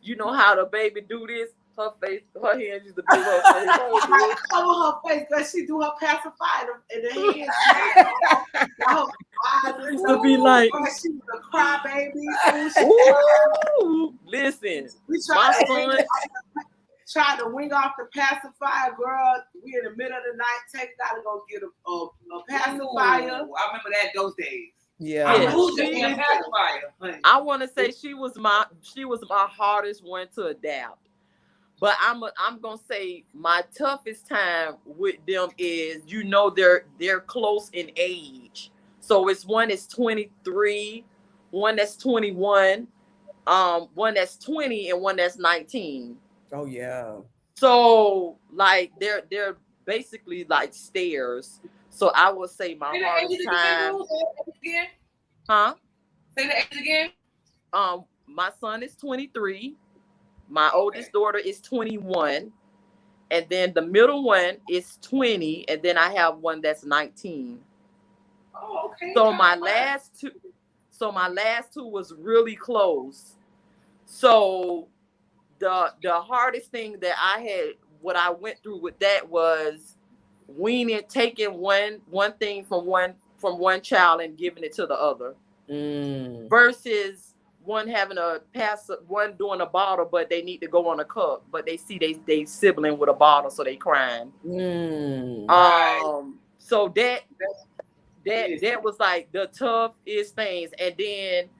[SPEAKER 8] You know how the baby do this? Her hands used to be her face.
[SPEAKER 7] Like, cover her face, because she do her pacifier in the hands. Her eyes
[SPEAKER 8] Used to be like,
[SPEAKER 7] girl, she was a crybaby.
[SPEAKER 8] ooh, listen,
[SPEAKER 7] We
[SPEAKER 8] my
[SPEAKER 7] tried to wing off the pacifier, girl. We in the middle of the night, take it out to go get a pacifier.
[SPEAKER 5] Ooh, I remember that those days.
[SPEAKER 6] Yeah.
[SPEAKER 8] Yeah.
[SPEAKER 5] Pacifier.
[SPEAKER 8] I want to say she was my hardest one to adapt. But I'm gonna say my toughest time with them is, you know, they're close in age. So it's one that's 23, one that's 21, one that's 20, and one that's 19.
[SPEAKER 6] Oh yeah.
[SPEAKER 8] So like they're basically like stairs. So I would say my
[SPEAKER 5] Say the
[SPEAKER 8] hardest
[SPEAKER 5] age
[SPEAKER 8] time.
[SPEAKER 5] again.
[SPEAKER 8] Huh?
[SPEAKER 5] Say the age again.
[SPEAKER 8] My son is 23. My oldest daughter is 21, and then the middle one is 20, and then I have one that's 19.
[SPEAKER 5] Oh, okay.
[SPEAKER 8] So my last two was really close. So the hardest thing that what I went through with that was taking one thing from one child and giving it to the other, versus one having one doing a bottle, but they need to go on a cup, but they see they sibling with a bottle, so they crying. So that was like the toughest things. And then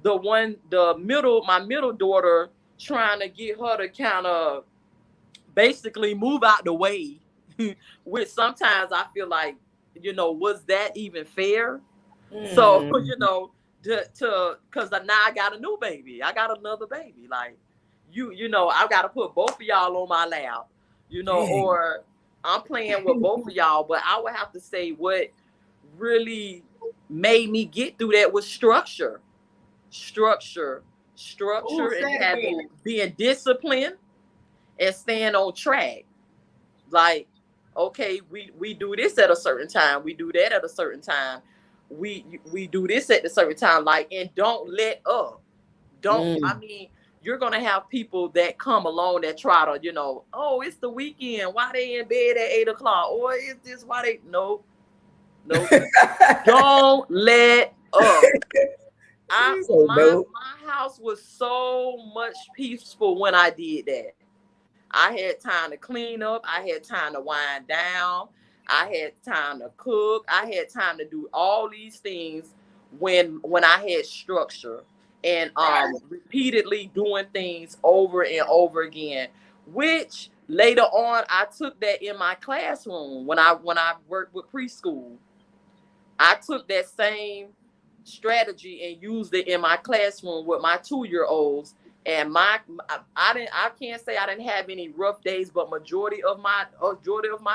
[SPEAKER 8] my middle daughter, trying to get her to kind of basically move out the way, which sometimes I feel like, you know, was that even fair? So, you know, because now I got a new baby. I got another baby. Like, you know, I got to put both of y'all on my lap, you know, or I'm playing with both of y'all. But I would have to say what really made me get through that was structure, and being disciplined and staying on track. Like, okay, we do this at a certain time. We do that at a certain time. We do this at a certain time. Like, and don't let up. I mean, you're going to have people that come along that try to, you know, oh, it's the weekend. Why they in bed at 8 o'clock? Or is this why they, no. Don't let up. My house was so much peaceful when I did that. I had time to clean up. I had time to wind down. I had time to cook. I had time to do all these things when I had structure and repeatedly doing things over and over again, which later on I took that in my classroom when I worked with preschool. I took that same strategy and used it in my classroom with my 2-year-olds. And I can't say I didn't have any rough days, but majority of my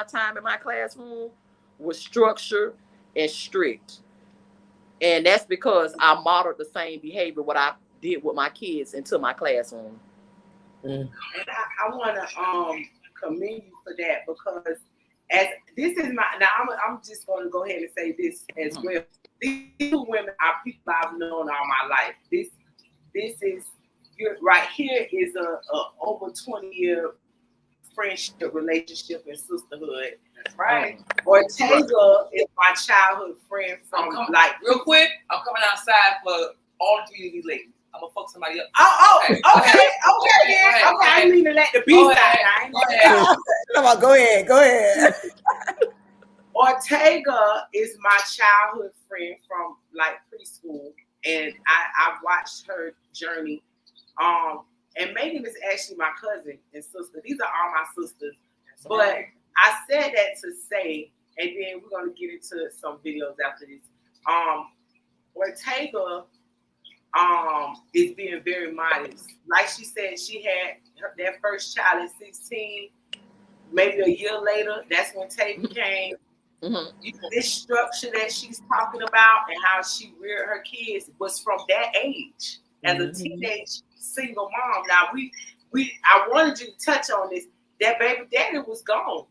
[SPEAKER 8] time in my classroom was structured and strict. And that's because I modeled the same behavior what I did with my kids into my classroom.
[SPEAKER 7] And I want to commend you for that, because as this is I'm just going to go ahead and say this as well. These two women are people I've known all my life. This is right here is a over 20-year friendship, relationship, and sisterhood.
[SPEAKER 5] That's right.
[SPEAKER 7] Ortaeag is my childhood friend from
[SPEAKER 5] real quick. I'm coming outside for all 3 of these ladies. I'm gonna fuck somebody up.
[SPEAKER 7] Okay. I didn't mean to let the beast out.
[SPEAKER 6] Come on, go ahead.
[SPEAKER 7] Ortaeag is my childhood friend from like preschool, and I watched her journey. And Meghan is actually my cousin and sister. These are all my sisters. But I said that to say, and then we're gonna get into some videos after this. Ortaeag is being very modest. Like she said, she had that first child at 16. Maybe a year later, that's when Tavy came. This structure that she's talking about and how she reared her kids was from that age as a teenage single mom. Now I wanted you to touch on this. That baby daddy was gone.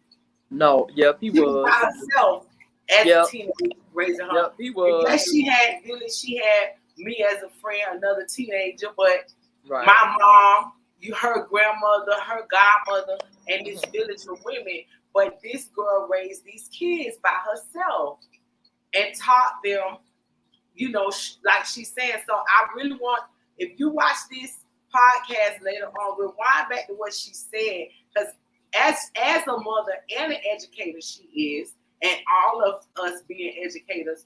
[SPEAKER 8] No, yep, he was
[SPEAKER 7] by herself as a teenager raising her.
[SPEAKER 8] Yep, he was.
[SPEAKER 7] Yes, she had me as a friend, another teenager, but
[SPEAKER 8] right.
[SPEAKER 7] my mom, her grandmother, her godmother, and this village of women. But this girl raised these kids by herself and taught them, like she's saying. So I really want, if you watch this podcast later on, rewind back to what she said, because as a mother and an educator she is, and all of us being educators,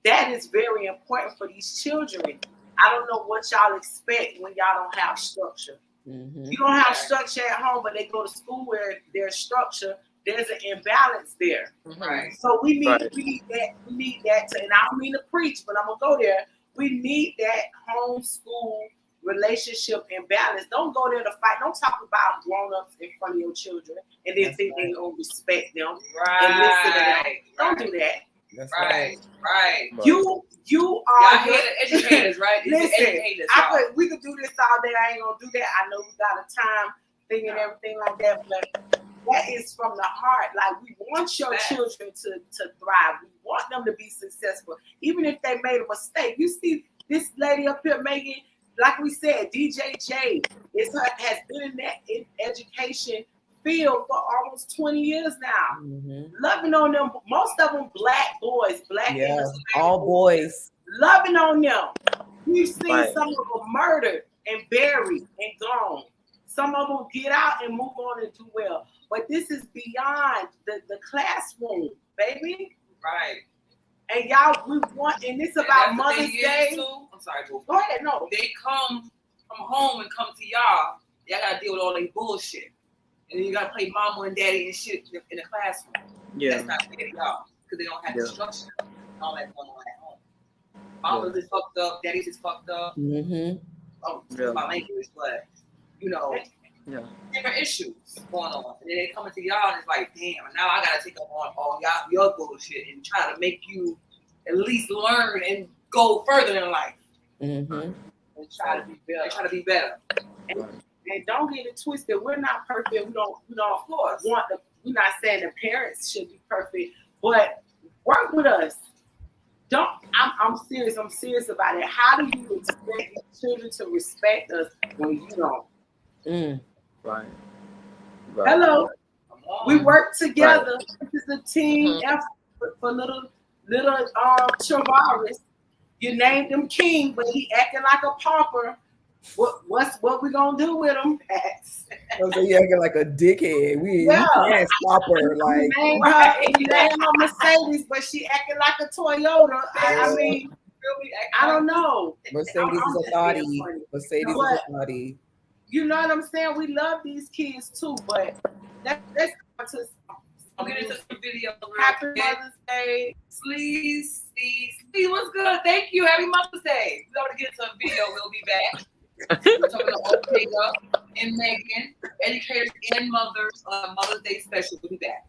[SPEAKER 7] that is very important for these children. I don't know what y'all expect when y'all don't have structure. You don't have structure at home, but they go to school where there's structure. There's an imbalance there.
[SPEAKER 5] Right.
[SPEAKER 7] So we need that. We need that and I don't mean to preach, but I'm gonna go there. We need that homeschool relationship imbalance. Don't go there to fight. Don't talk about grown-ups in front of your children and then think they don't respect them and listen to them. Don't do that.
[SPEAKER 6] That's
[SPEAKER 5] right.
[SPEAKER 7] You are
[SPEAKER 5] educators, right?
[SPEAKER 7] Listen, we could do this all day. I ain't gonna do that. I know we got a time thing and everything like that, but that is from the heart. Like, we want your children to thrive. We want them to be successful, even if they made a mistake. You see this lady up here, Megan, like we said, DJJ has been in that education field for almost 20 years now. Loving on them, most of them black boys,
[SPEAKER 6] all boys.
[SPEAKER 7] Loving on them. We've seen some of them murdered and buried and gone. Some of them get out and move on and do well. But this is beyond the classroom, baby.
[SPEAKER 5] Right.
[SPEAKER 7] And y'all, we want, and it's about Mother's Day.
[SPEAKER 5] I'm sorry, boo.
[SPEAKER 7] Go ahead, no.
[SPEAKER 5] They come from home and come to y'all. Y'all gotta deal with all that bullshit. And then you gotta play mama and daddy and shit in the classroom.
[SPEAKER 8] Yeah.
[SPEAKER 5] That's not fair to y'all. Because they don't have the structure and all that going on at home. Mama's is fucked up, daddy's is fucked up. Oh, my language, but different issues going on. And then they come into y'all and it's like, damn, now I gotta take up on all y'all your bullshit and try to make you at least learn and go further in life.
[SPEAKER 7] And try to be better. And don't get it twisted. We're not perfect. We don't of course we're not saying the parents should be perfect, but work with us. I'm serious. I'm serious about it. How do you expect children to respect us when you don't?
[SPEAKER 8] Right.
[SPEAKER 7] Hello. We work together. Right. This is a team effort for little Travaris. You named him king, but he acting like a pauper. What we gonna do with him?
[SPEAKER 6] So you acting like a dickhead. We can't stop her. Like,
[SPEAKER 7] you named her Mercedes, but she acting like a Toyota. I mean, I don't know.
[SPEAKER 6] Mercedes is a thotty. Mercedes is a thotty.
[SPEAKER 7] You know what I'm saying? We love these kids too, but let's go to
[SPEAKER 5] get into some video.
[SPEAKER 7] Happy Mother's Day.
[SPEAKER 5] Sleaze, what's good? Thank you. Happy Mother's Day. We're going to get some video. We'll be back. We're talking to Ortaeag and Megan, educators and mothers on Mother's Day special. We'll be back.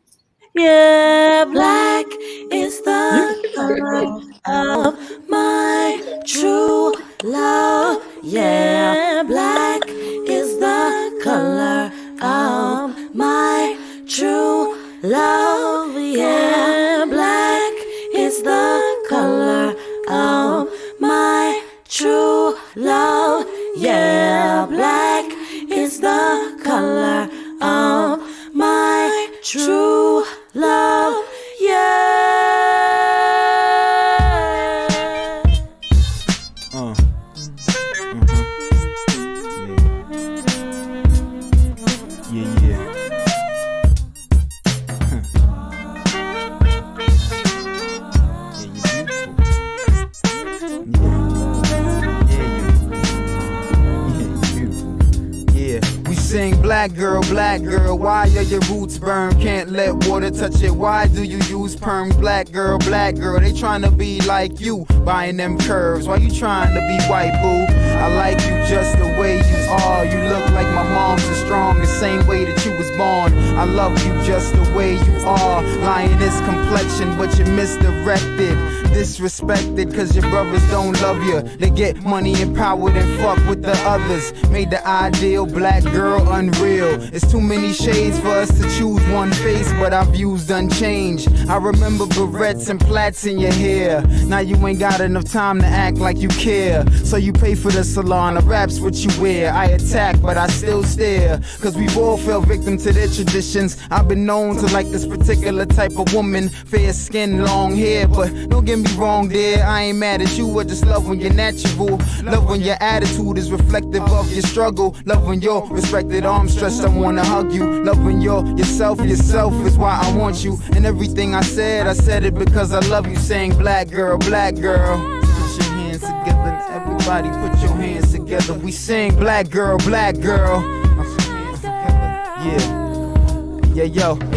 [SPEAKER 2] Yeah, black is the color of my true love. Yeah, black is the color of my true love. Yeah, black is the color of my true love. Yeah, black is the color of my true love. Yeah.
[SPEAKER 9] black girl, why are your roots burned? Can't let water touch it, why do you use perm? Black girl, they tryna be like you, buying them curves. Why you trying to be white, boo? I like you just the way you are. You look like my mom's is strong, the same way that you was born. I love you just the way you are. Lioness complexion, but you're misdirected, disrespected, cause your brothers don't love you. They get money and power and fuck with the others. Made the ideal black girl unreal. It's too many shades for us to choose one face, but our views done changed. I remember barrettes and plaits in your hair. Now you ain't got enough time to act like you care. So you pay for the salon, the rap's what you wear. I attack, but I still stare, cause we've all fell victim to their traditions. I've been known to like this particular type of woman, fair skin, long hair, but don't get me wrong, dear, I ain't mad at you. I just love when you're natural, love when your attitude is reflective of your struggle, love when you're respected, arms stretched, I wanna hug you, love when you're yourself is why I want you. And everything I said it because I love you. Saying black girl, put your hands together, everybody put your hands together. We sing black girl, put your hands together, yeah.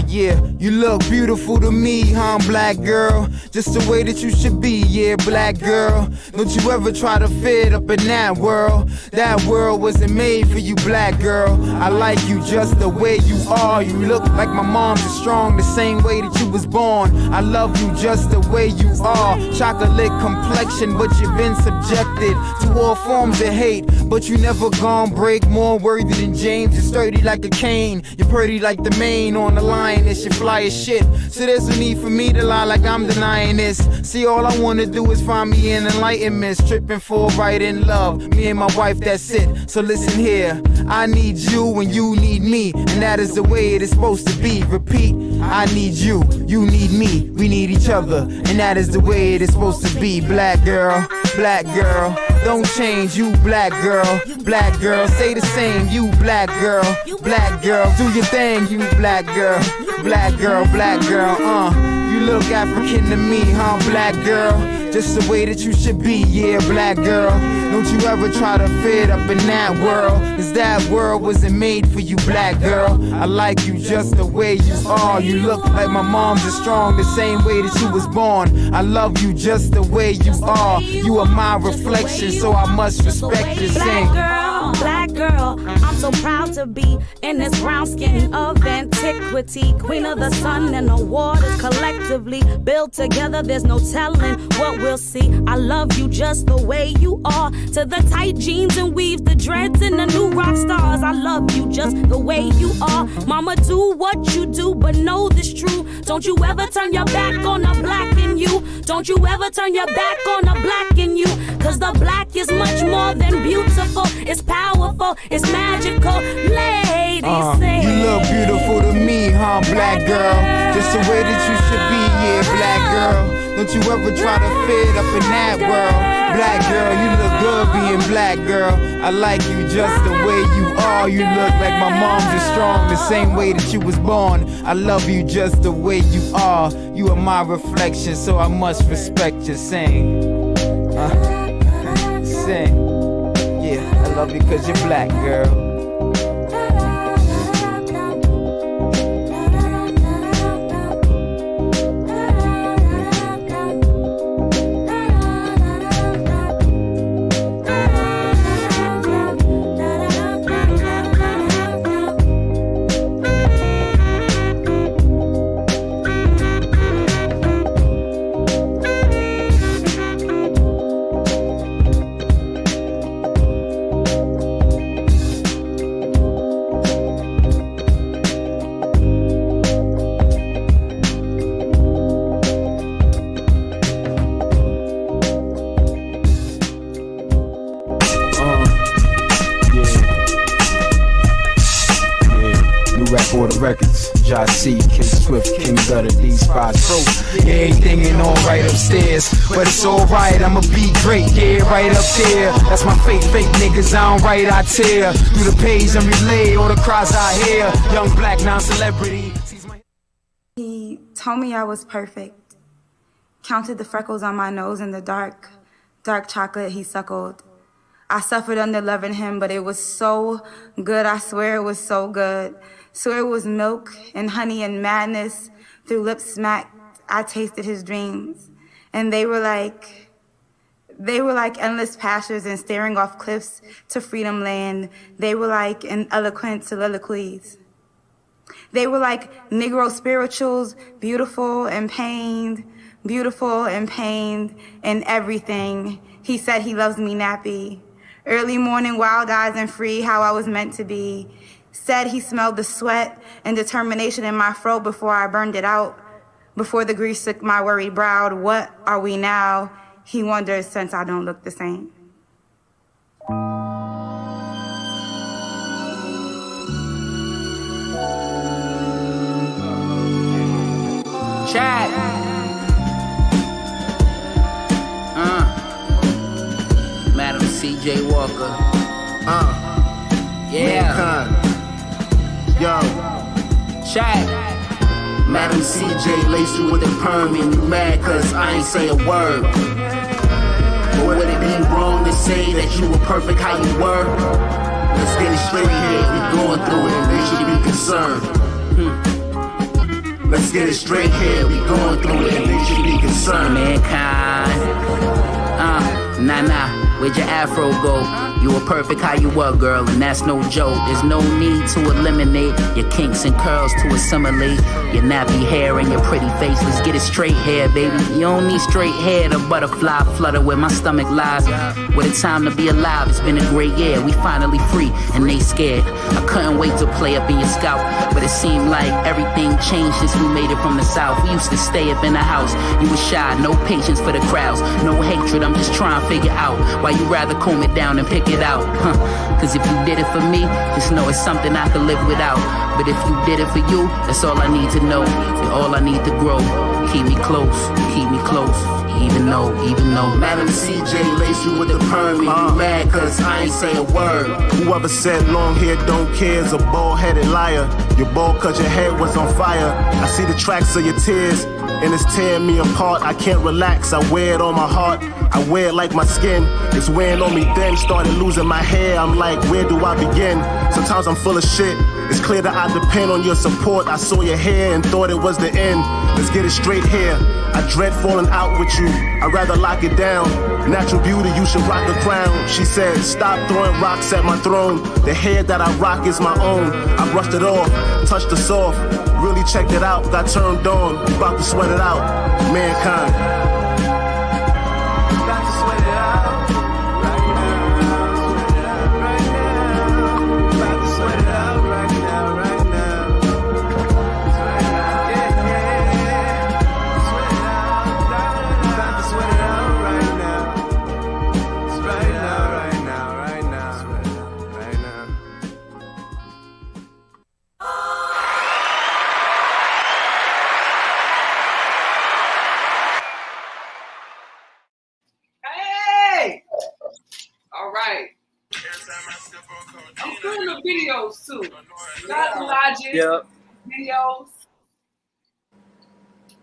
[SPEAKER 9] Yeah, you look beautiful to me, huh, black girl? Just the way that you should be, yeah, black girl. Don't you ever try to fit up in that world. That world wasn't made for you, black girl. I like you just the way you are. You look like my mom's is strong, the same way that you was born. I love you just the way you are. Chocolate complexion, but you've been subjected to all forms of hate. But you never gone break, more worthy than James. You're sturdy like a cane, you're pretty like the mane on the lioness, you fly as shit. So there's no need for me to lie like I'm denying this. See, all I wanna do is find me an enlightenment, stripping for right in love. Me and my wife, that's it. So listen here, I need you and you need me, and that is the way it is supposed to be. Repeat, I need you, you need me, we need each other, and that is the way it is supposed to be. Black girl, don't change, you black girl, stay the same, you black girl, do your thing, you black girl, you look African to me, huh, black girl, just the way that you should be, yeah, black girl. Don't you ever try to fit up in that world, cause that world wasn't made for you, black girl. I like you just the way you are. You look like my mom's is strong, the same way that you was born. I love you just the way you are. You are my reflection, so I must respect you. Sing.
[SPEAKER 10] Black girl, I'm so proud to be in this brown skin of antiquity. Queen of the sun and the waters collectively built together, there's no telling what we'll see. I love you just the way you are. To the tight jeans and weave, the dreads and the new rock stars, I love you just the way you are. Mama, do what you do, but know this true. Don't you ever turn your back on the black in you. Don't you ever turn your back on the black in you. Cause the black is much more than beautiful. It's powerful, it's magical. Ladies say,
[SPEAKER 9] you look beautiful to me, huh, black girl? Just the way that you should be, yeah, black girl. Don't you ever try to fit up in that world. Black girl, you look good being black, girl. I like you just the way you are. You look like my mom's is strong, the same way that you was born. I love you just the way you are. You are my reflection, so I must respect you. Sing. Sing. Yeah, I love you cause you're black, girl. C, K Swift, King Gutter, these spots froze. Yeah, everything ain't all right upstairs, but it's alright, I'ma be great, yeah, right up there. That's my fake niggas, I don't write, I tear. Through the page and relay all the cries I hear. Young black non-celebrity.
[SPEAKER 11] He told me I was perfect, counted the freckles on my nose and the dark chocolate he suckled. I suffered under loving him, but it was so good. I swear it was so good. Swear it was milk and honey and madness. Through lips smacked, I tasted his dreams. And they were like endless pastures and staring off cliffs to freedom land. They were like an eloquent soliloquies. They were like Negro spirituals, beautiful and pained and everything. He said he loves me nappy. Early morning, wild eyes and free, how I was meant to be. Said he smelled the sweat and determination in my throat before I burned it out. Before the grease took my worried brow, what are we now? He wonders since I don't look the same.
[SPEAKER 1] Chat. Madam C.J. Walker. Yeah.
[SPEAKER 12] Yo.
[SPEAKER 1] Chat.
[SPEAKER 12] Madam CJ lace you with the perm and you mad cause I ain't say a word. But would it be wrong to say that you were perfect how you were? Let's get it straight here, we going through it and they should be concerned. Let's get it straight here, we going through it and they should be concerned.
[SPEAKER 1] Mankind. Nah, where'd your afro go? You were perfect how you were, girl, and that's no joke. There's no need to eliminate your kinks and curls to assimilate your nappy hair and your pretty face. Let's get it straight here, baby. You don't need straight hair to butterfly flutter where my stomach lies. What a time to be alive. It's been a great year. We finally free and they scared. I couldn't wait to play up in your scalp, but it seemed like everything changed since we made it from the south. We used to stay up in the house. You was shy, no patience for the crowds, no hatred. I'm just trying to figure out why you rather comb it down and pick it out. Cause if you did it for me, just know it's something I could live without. But if you did it for you, that's all I need to know. You're all I need to grow. Keep me close, even though
[SPEAKER 12] Madam CJ lace you with the perm and you mad cause I ain't say a word.
[SPEAKER 13] Whoever said long hair don't care is a bald-headed liar. You're bald cause your head was on fire. I see the tracks of your tears and it's tearing me apart. I can't relax, I wear it on my heart. I wear it like my skin. It's wearing on me then, started losing my hair. I'm like, where do I begin? Sometimes I'm full of shit. It's clear that I depend on your support. I saw your hair and thought it was the end. Let's get it straight here. I dread falling out with you. I'd rather lock it down. Natural beauty, you should rock a crown. She said, stop throwing rocks at my throne. The hair that I rock is my own. I brushed it off, touched the soft. Really checked it out, got turned on. About to sweat it out. Mankind.
[SPEAKER 5] Videos too. Not logic.
[SPEAKER 8] Yep.
[SPEAKER 5] Videos.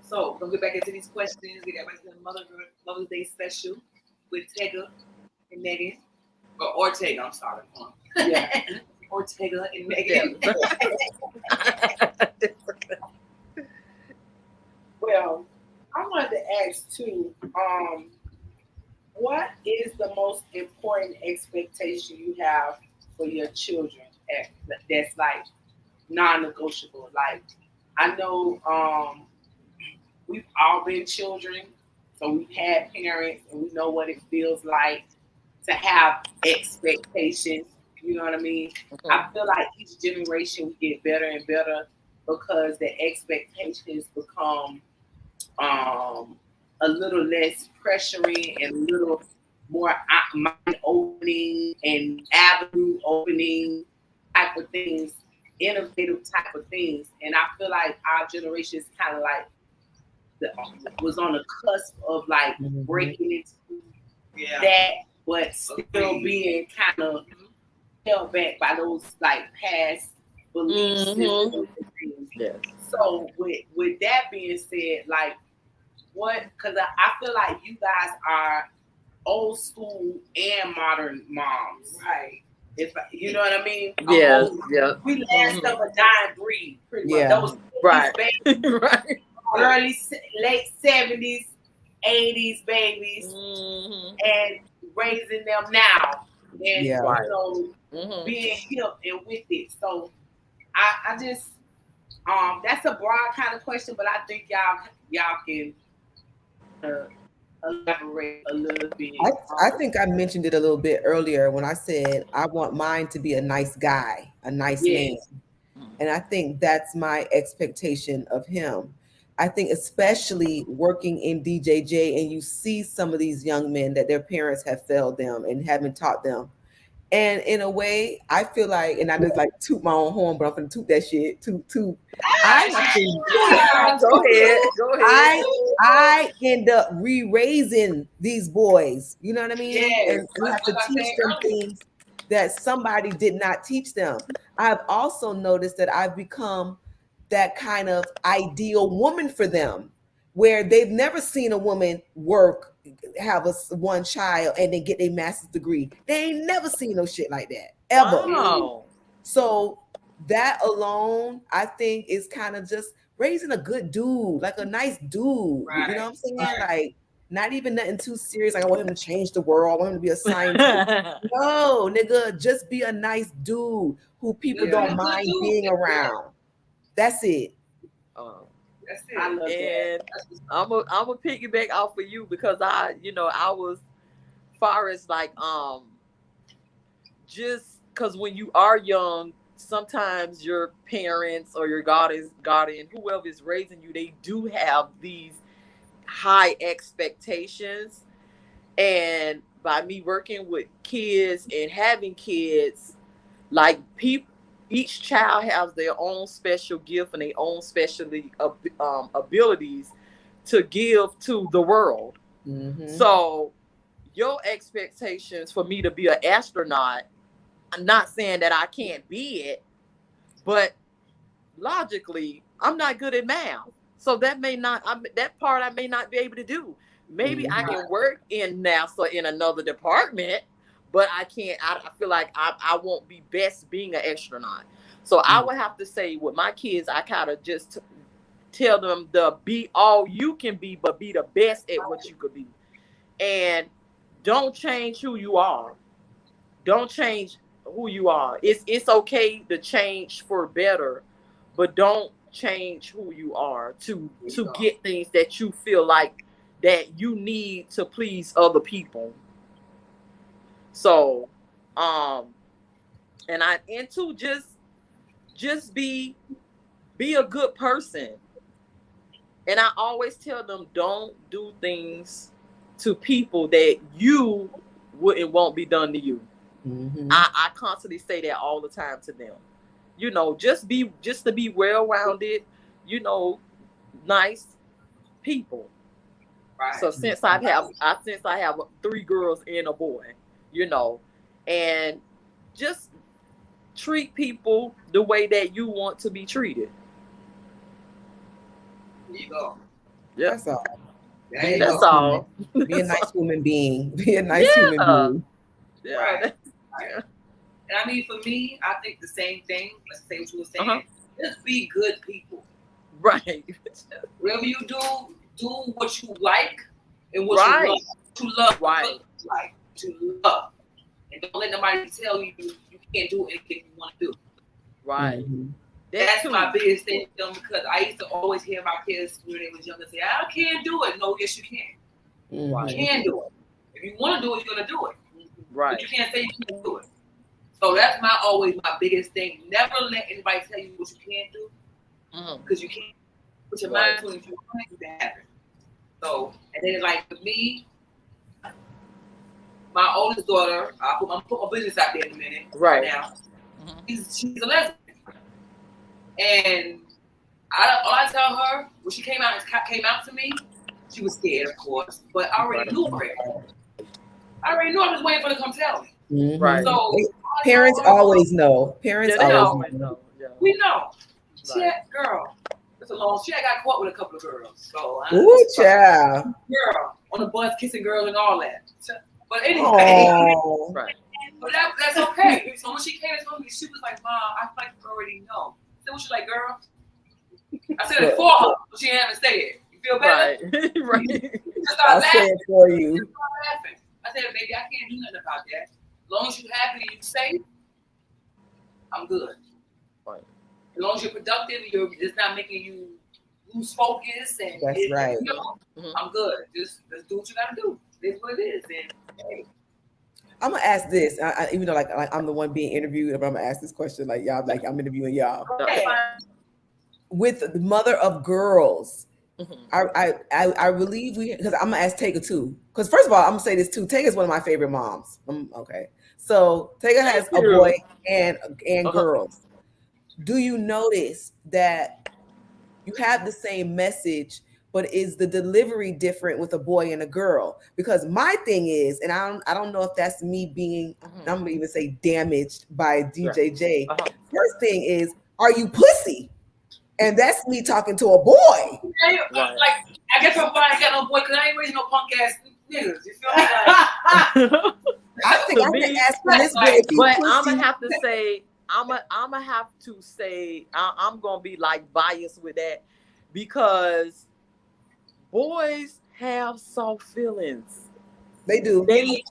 [SPEAKER 5] So we'll get back into these questions. We got back to the Mother's Day special with Tega and Megan. Or Ortaeag, I'm sorry. Yeah. Ortaeag and Megan.
[SPEAKER 7] Well, I wanted to ask too, what is the most important expectation you have for your children that's like non-negotiable? Like, I know we've all been children, so we've had parents and we know what it feels like to have expectations. You know what I mean? Mm-hmm. I feel like each generation we get better and better because the expectations become a little less pressuring and a little more mind opening and avenue opening type of things, innovative type of things. And I feel like our generation is kind of like was on the cusp of like breaking into that, but still being kind of held back by those like past beliefs. Mm-hmm.
[SPEAKER 8] Yes.
[SPEAKER 7] So with that being said, like what? Because I feel like you guys are old school and modern moms.
[SPEAKER 5] Right.
[SPEAKER 7] If you know what I mean?
[SPEAKER 8] Yeah, yeah.
[SPEAKER 7] We last of a dying breed, pretty much.
[SPEAKER 6] Yeah.
[SPEAKER 7] Those
[SPEAKER 8] Right.
[SPEAKER 7] babies,
[SPEAKER 8] Right.
[SPEAKER 7] late 70s, 80s babies, and raising them now, and
[SPEAKER 6] Yeah.
[SPEAKER 7] you know, being hip and with it. So I just that's a broad kind of question, but I think y'all can elaborate a little bit.
[SPEAKER 6] I think I mentioned it a little bit earlier when I said I want mine to be a nice guy, a nice man. And I think that's my expectation of him. I think especially working in DJJ and you see some of these young men that their parents have failed them and haven't taught them. And in a way, I feel like, and I just like toot my own horn, but I'm gonna toot that shit. Toot.
[SPEAKER 8] Go ahead.
[SPEAKER 6] I end up re-raising these boys. You know what I mean?
[SPEAKER 5] Yes.
[SPEAKER 6] And have to teach them things that somebody did not teach them. I've also noticed that I've become that kind of ideal woman for them, where they've never seen a woman work, have one child, and then get a master's degree. They ain't never seen no shit like that ever.
[SPEAKER 8] Wow.
[SPEAKER 6] So that alone, I think, is kind of just raising a good dude, like a nice dude.
[SPEAKER 5] Right.
[SPEAKER 6] You know what I'm saying? Like, not even nothing too serious. Like, I want him to change the world. I want him to be a scientist. No, nigga, just be a nice dude who people don't mind being around. That's it.
[SPEAKER 5] That's it.
[SPEAKER 7] I love
[SPEAKER 8] And I'm a piggyback off of you because I was far as like just because when you are young, sometimes your parents or your guardian, whoever is raising you, they do have these high expectations. And by me working with kids and having kids, like each child has their own special gift and their own specialty abilities to give to the world. So your expectations for me to be an astronaut, I'm not saying that I can't be it, but logically, I'm not good at math. So that part I may not be able to do. Maybe I can work in NASA in another department, but I can't. I feel like I won't be best being an astronaut. So I would have to say with my kids, I kind of just tell them to be all you can be, but be the best at what you could be. And don't change who you are. Don't change who you are. It's okay to change for better, but don't change who you are to get things that you feel like that you need to please other people. So, and to just be a good person. And I always tell them, don't do things to people that you won't be done to you. I constantly say that all the time to them. Just to be well-rounded, nice people. Right. So since I have 3 girls and a boy, and just treat people the way that you want to be treated.
[SPEAKER 5] There you go.
[SPEAKER 8] Yeah.
[SPEAKER 6] That's all.
[SPEAKER 8] That's all.
[SPEAKER 6] Be a nice human being. Be a nice human being.
[SPEAKER 8] Yeah.
[SPEAKER 5] Right. And I mean, for me, I think the same thing. Let's say what you were saying. Just be good people.
[SPEAKER 8] Right.
[SPEAKER 5] Whatever you do what you like and what you love. To love.
[SPEAKER 8] Right.
[SPEAKER 5] Like to love. And don't let nobody tell you you can't do anything you want to do.
[SPEAKER 8] Right.
[SPEAKER 5] That's my biggest thing with them, because I used to always hear my kids when they was younger say, I can't do it. No, yes, you can.
[SPEAKER 8] Right.
[SPEAKER 5] You can do it. If you want to do it, you're going to do it.
[SPEAKER 8] Right.
[SPEAKER 5] But you can't say you can't do it. So that's always my biggest thing. Never let anybody tell you what you can't do, because you can't. Put your mind to it. If you want it, you can have it. So, and then like for me, my oldest daughter, I'm put my business out there in a minute.
[SPEAKER 8] Right
[SPEAKER 5] now, she's a lesbian. And all I tell her, when she came out to me, she was scared, of course, but I already knew her. I already knew. I was waiting for her to come tell me.
[SPEAKER 8] Right.
[SPEAKER 5] So
[SPEAKER 6] parents always know. Parents always know.
[SPEAKER 5] Yeah. We know. Shit, girl. It's a long. She got caught with a couple of girls. So
[SPEAKER 6] ooh, child.
[SPEAKER 5] Girl on the bus kissing girls and all that. But anyway,
[SPEAKER 6] Oh.
[SPEAKER 8] Right.
[SPEAKER 5] but that's okay. So when she came and told me, she was like, "Mom, I feel like you already know." I said, "What you like, girl?" I said it for her, but she haven't said it. You feel better?
[SPEAKER 8] Right. Right.
[SPEAKER 6] I'll say it for you.
[SPEAKER 5] Laughing. I said, "Baby, I can't do nothing about that. As long as you're happy and you're safe, I'm good.
[SPEAKER 8] Right.
[SPEAKER 5] As long as you're productive, it's not making you lose focus, and
[SPEAKER 6] That's right.
[SPEAKER 5] You know, I'm good. Just do what you gotta do. It's what it is." And hey.
[SPEAKER 6] I'm gonna ask this, even though like I'm the one being interviewed, but I'm gonna ask this question like y'all, like I'm interviewing y'all.
[SPEAKER 5] Okay.
[SPEAKER 6] With the mother of girls, I believe because I'm gonna ask Tega too. Because first of all, I'm gonna say this too. Tega's one of my favorite moms. Okay, so Tega has a boy and girls. Do you notice that you have the same message, but is the delivery different with a boy and a girl? Because my thing is, and I don't know if that's me being, I'm gonna even say damaged by DJJ. First thing is, are you pussy? And that's me talking to a boy.
[SPEAKER 5] Right. Like, I guess I'm I got no boy because I ain't raising no punk ass niggas. You feel me? Like,
[SPEAKER 6] I think I can ask for this boy.
[SPEAKER 8] But I'm gonna have to say, I'm gonna be like biased with that because boys have soft feelings.
[SPEAKER 6] They do.
[SPEAKER 8] They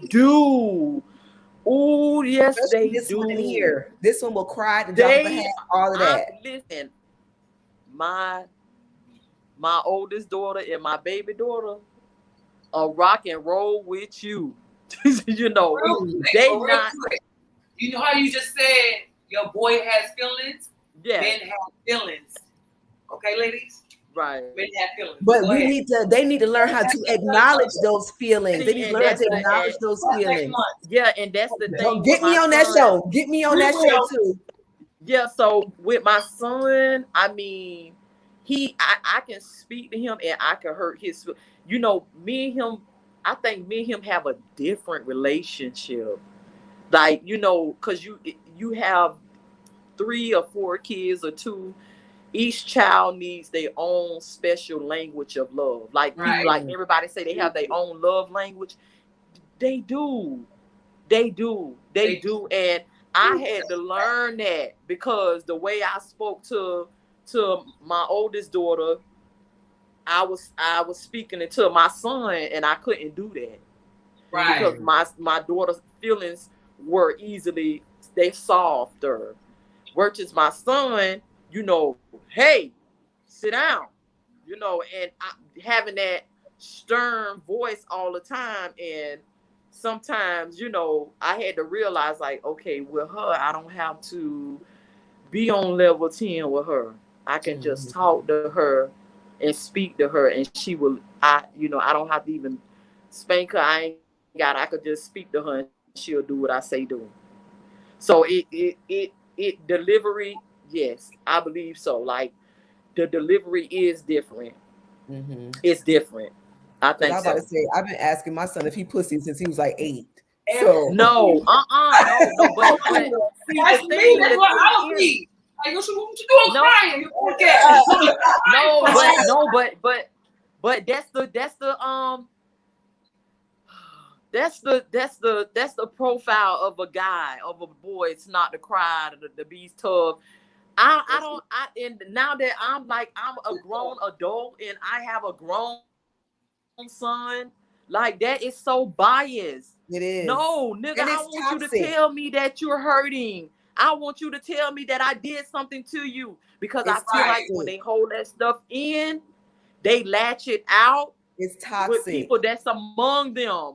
[SPEAKER 8] do. Oh yes,
[SPEAKER 6] especially
[SPEAKER 8] they
[SPEAKER 6] this
[SPEAKER 8] do.
[SPEAKER 6] one in here. This one will cry, the drop of a hat, all of that.
[SPEAKER 8] Listen, my oldest daughter and my baby daughter are rock and roll with you. You know, they not.
[SPEAKER 5] You know how you just said your boy has feelings?
[SPEAKER 8] Yeah.
[SPEAKER 5] Men have feelings. Okay, ladies?
[SPEAKER 8] Right.
[SPEAKER 5] Men have feelings.
[SPEAKER 6] But they need to learn how to acknowledge those feelings. They need to learn how to acknowledge those feelings.
[SPEAKER 8] Yeah, and that's the thing.
[SPEAKER 6] Get me on that show. Get me on that show too.
[SPEAKER 8] Yeah, so with my son, I mean, I can speak to him and I can hurt his, you know, me and him, I think me and him have a different relationship. Like, you know, because you have 3 or 4 kids or 2. Each child needs their own special language of love. Like people, like everybody say they have their own love language. They do. And I had to learn that because the way I spoke to my oldest daughter, I was speaking it to my son, and I couldn't do that. Right. Because my daughter's feelings were they softer. Versus my son, you know, hey, sit down, you know, and having that stern voice all the time. And sometimes, you know, I had to realize like, okay, with her, I don't have to be on level 10 with her. I can just talk to her and speak to her, and she will, I don't have to even spank her. I could just speak to her and she'll do what I say do. So it delivery, yes, I believe so. Like the delivery is different. Mm-hmm. It's different. I think
[SPEAKER 6] I was
[SPEAKER 8] so.
[SPEAKER 6] about to say, I've been asking my son if he pussy since he was like 8. So
[SPEAKER 8] no, but see,
[SPEAKER 5] that's me. That's what I would be. Like, what you doing crying? You okay?
[SPEAKER 8] But that's the profile of a guy, of a boy. It's not to cry, to be tough. And now that I'm a grown adult and I have a grown son, like that is so biased.
[SPEAKER 6] It is.
[SPEAKER 8] No, nigga, I want you to tell me that you're hurting. I want you to tell me that I did something to you, because I feel like when they hold that stuff in, they latch it out.
[SPEAKER 6] It's toxic
[SPEAKER 8] with people that's among them.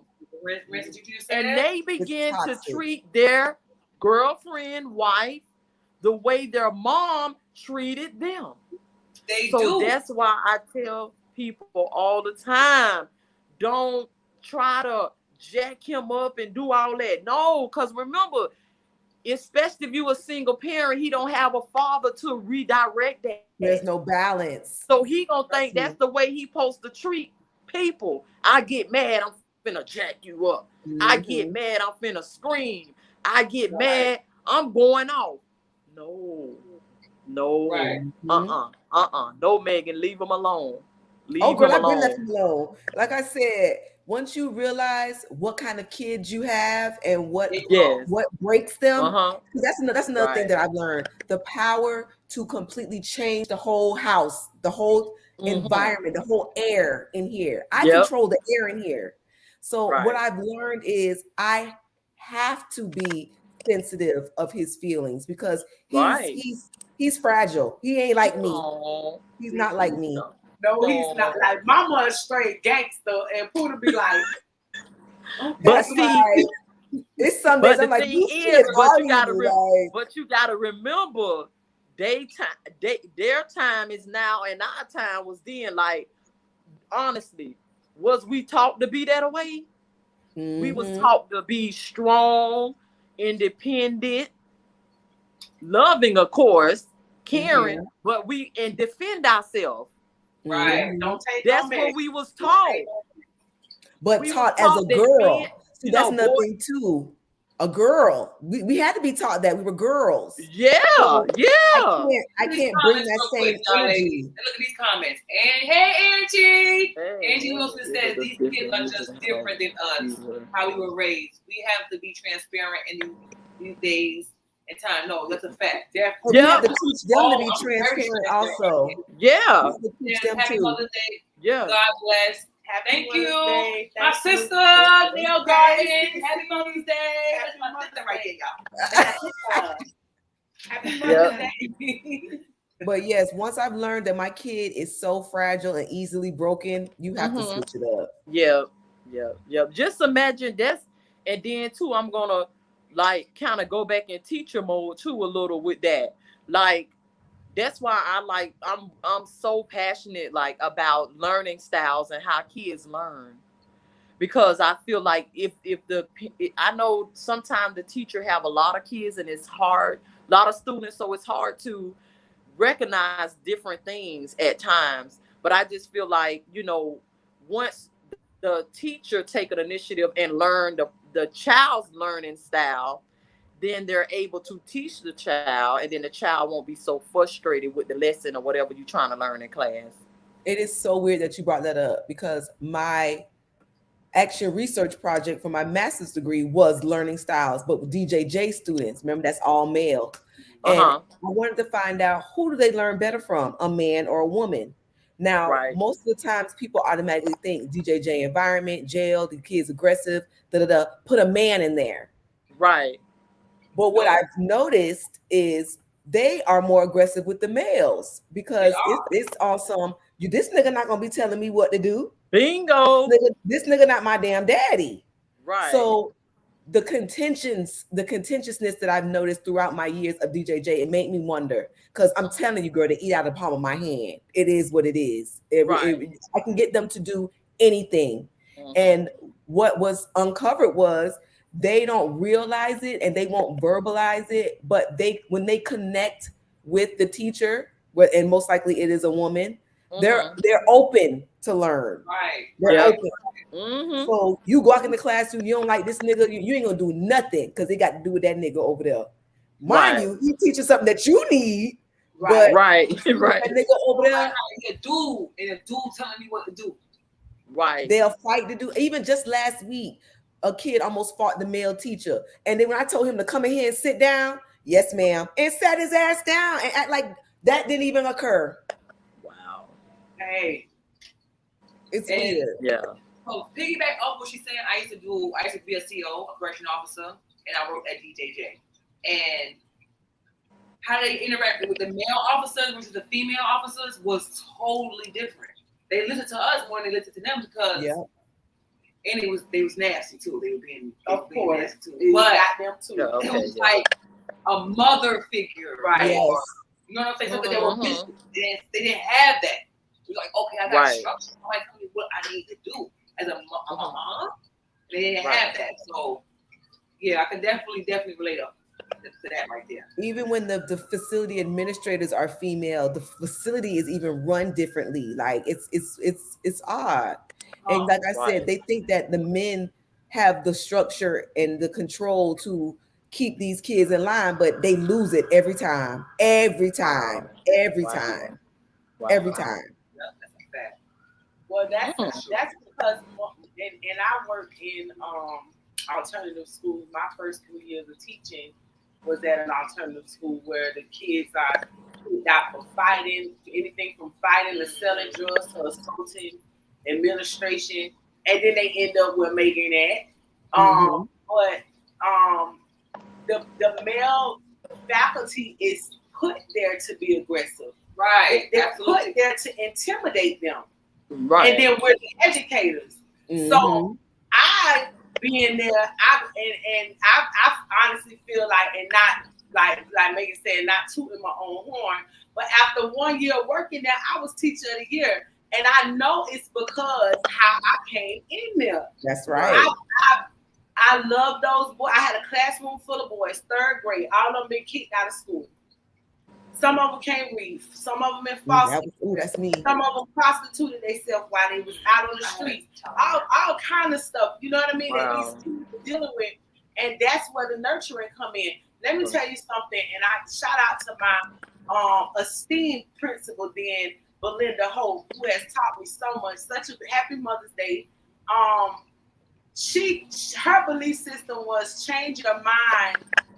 [SPEAKER 8] And they begin to treat their girlfriend, wife, the way their mom treated them. They do. That's why I tell people all the time, don't try to jack him up and do all that. No, because remember, especially if you're a single parent, he don't have a father to redirect that.
[SPEAKER 6] There's no balance.
[SPEAKER 8] So he gonna think that's the way he supposed to treat people. I get mad, I'm finna jack you up. Mm-hmm. I get mad, I'm finna scream. I get mad, I'm going off. No. Right. No, Megan, leave him alone.
[SPEAKER 6] Girl, I've been left alone. Like I said, once you realize what kind of kids you have and what
[SPEAKER 8] Yes.
[SPEAKER 6] breaks them,
[SPEAKER 8] Uh-huh.
[SPEAKER 6] that's another thing
[SPEAKER 8] Right.
[SPEAKER 6] that I've learned. The power to completely change the whole house, the whole environment, the whole air in here. I
[SPEAKER 8] Yep.
[SPEAKER 6] control the air in here. So what
[SPEAKER 8] Right.
[SPEAKER 6] I've learned is I have to be sensitive of his feelings because
[SPEAKER 8] Right.
[SPEAKER 6] he's fragile. He ain't like me.
[SPEAKER 8] Aw.
[SPEAKER 6] He's not like me.
[SPEAKER 7] No, he's not like Mama is straight gangster, and Pooh be like,
[SPEAKER 8] But see,
[SPEAKER 6] it's some days
[SPEAKER 8] but the
[SPEAKER 6] I'm like,
[SPEAKER 8] thing
[SPEAKER 6] these
[SPEAKER 8] is,
[SPEAKER 6] kids
[SPEAKER 8] but
[SPEAKER 6] are
[SPEAKER 8] you gotta
[SPEAKER 6] like,
[SPEAKER 8] but you gotta remember, their time is now, and our time was then. Like, honestly, was we taught to be that way? We was taught to be strong, independent, loving, of course, caring, but we and defend ourselves.
[SPEAKER 7] right, don't take
[SPEAKER 8] That's
[SPEAKER 7] no
[SPEAKER 8] what
[SPEAKER 7] mess.
[SPEAKER 8] we was taught.
[SPEAKER 6] but
[SPEAKER 8] We
[SPEAKER 6] taught
[SPEAKER 8] was
[SPEAKER 6] as a
[SPEAKER 8] taught that
[SPEAKER 6] girl.
[SPEAKER 8] men,
[SPEAKER 6] See,
[SPEAKER 8] you
[SPEAKER 6] that's
[SPEAKER 8] know,
[SPEAKER 6] another
[SPEAKER 8] boy-
[SPEAKER 6] thing too. A girl. We had to be taught that we were girls.
[SPEAKER 8] Yeah,
[SPEAKER 6] So
[SPEAKER 8] yeah.
[SPEAKER 6] I can't bring that same energy.
[SPEAKER 5] And look at these comments. And hey, Angie. Angie Wilson says these kids are just different than us. How we were raised. We have to be transparent in these days and time. No, that's a fact.
[SPEAKER 6] We have to teach them to be transparent also.
[SPEAKER 8] Yeah.
[SPEAKER 6] We have to teach them
[SPEAKER 5] Happy
[SPEAKER 6] too.
[SPEAKER 5] Mother's Day.
[SPEAKER 8] Yeah.
[SPEAKER 5] God bless. Thank you.
[SPEAKER 7] Day.
[SPEAKER 5] My
[SPEAKER 7] Thank you.
[SPEAKER 5] sister, Neil Garden. Happy Mother's Day. That's my sister right there, y'all. Happy Mother's Day.
[SPEAKER 6] But yes, once I've learned that my kid is so fragile and easily broken, you have to switch it up.
[SPEAKER 8] Yeah. Just imagine that's, and then too, I'm gonna like kind of go back in teacher mode too a little with that. Like, that's why I'm so passionate like about learning styles and how kids learn, because I feel like I know sometimes the teacher have a lot of kids and it's hard, a lot of students, so it's hard to recognize different things at times. But I just feel like, once the teacher take an initiative and learn the child's learning style, then they're able to teach the child, and then the child won't be so frustrated with the lesson or whatever you're trying to learn in class.
[SPEAKER 6] It is so weird that you brought that up, because my action research project for my master's degree was learning styles, but with DJJ students. Remember, that's all male. And I wanted to find out, who do they learn better from, a man or a woman? Now, most of the times people automatically think DJJ environment, jail, the kid's aggressive, put a man in there.
[SPEAKER 8] Right.
[SPEAKER 6] But what I've noticed is they are more aggressive with the males, because it's awesome. This nigga not gonna be telling me what to do.
[SPEAKER 8] Bingo.
[SPEAKER 6] This nigga not my damn daddy.
[SPEAKER 8] Right.
[SPEAKER 6] So the contentiousness that I've noticed throughout my years of DJJ, it made me wonder, because I'm telling you, girl, to eat out of the palm of my hand. It is what it is. I can get them to do anything. And what was uncovered was they don't realize it and they won't verbalize it, but when they connect with the teacher, and most likely it is a woman, they're open to learn.
[SPEAKER 5] Right.
[SPEAKER 6] They're open. So you walk in the classroom, you don't like this nigga, you ain't gonna do nothing, because they got to do with that nigga over there. Mind you, he teaches something that you need. But
[SPEAKER 8] right.
[SPEAKER 6] That nigga over there,
[SPEAKER 5] a dude telling me what to do.
[SPEAKER 8] Right.
[SPEAKER 6] They'll fight to do. Even just last week, a kid almost fought the male teacher, and then when I told him to come in here and sit down, yes, ma'am, and sat his ass down and act like that didn't even occur.
[SPEAKER 8] Wow.
[SPEAKER 5] Hey,
[SPEAKER 6] it's weird.
[SPEAKER 8] Yeah.
[SPEAKER 5] So piggyback off what she's saying, I used to be a CO, a correction officer, and I worked at DJJ. And how they interacted with the male officers versus the female officers was totally different. They listened to us more than they listened to them, because and they was nasty too. They were being nasty too. But
[SPEAKER 7] them too.
[SPEAKER 5] It was like a mother figure, right?
[SPEAKER 6] Yes.
[SPEAKER 5] Or, you know what I'm saying? Something they were missing. They didn't have that. You're like, okay, I got structure. Somebody tell me what I need to do as a mom. They didn't have that. So yeah, I can definitely relate up to that right there.
[SPEAKER 6] Even when the facility administrators are female, the facility is even run differently. Like it's odd. And like I said, they think that the men have the structure and the control to keep these kids in line, but they lose it every time. Every time.
[SPEAKER 5] Wow.
[SPEAKER 6] Every time.
[SPEAKER 5] Yeah, that's a fact.
[SPEAKER 7] Well, that's because, and I work in alternative schools. My first 3 years of teaching was at an alternative school where the kids are kicked out for fighting, anything from fighting to selling drugs to assaulting, administration, and then they end up with making that. But the male faculty is put there to be aggressive.
[SPEAKER 5] Right.
[SPEAKER 7] They're put there to intimidate them.
[SPEAKER 8] Right.
[SPEAKER 7] And then we're the educators. So I being there, I honestly feel like, and not like Megan said, not tooting my own horn, but after 1 year working there, I was teacher of the year. And I know it's because how I came in there.
[SPEAKER 6] That's right.
[SPEAKER 7] I love those boys. I had a classroom full of boys, 3rd grade. All of them been kicked out of school. Some of them can't read. Some of them in foster.
[SPEAKER 6] That's me.
[SPEAKER 7] Some of them prostituted themselves while they was out on the streets. All kind of stuff. You know what I mean?
[SPEAKER 8] Wow.
[SPEAKER 7] That these people are dealing with, and that's where the nurturing come in. Let me tell you something, and I shout out to my esteemed principal, then Belinda Hope, who has taught me so much. Such a happy Mother's Day. Her belief system was change your mind,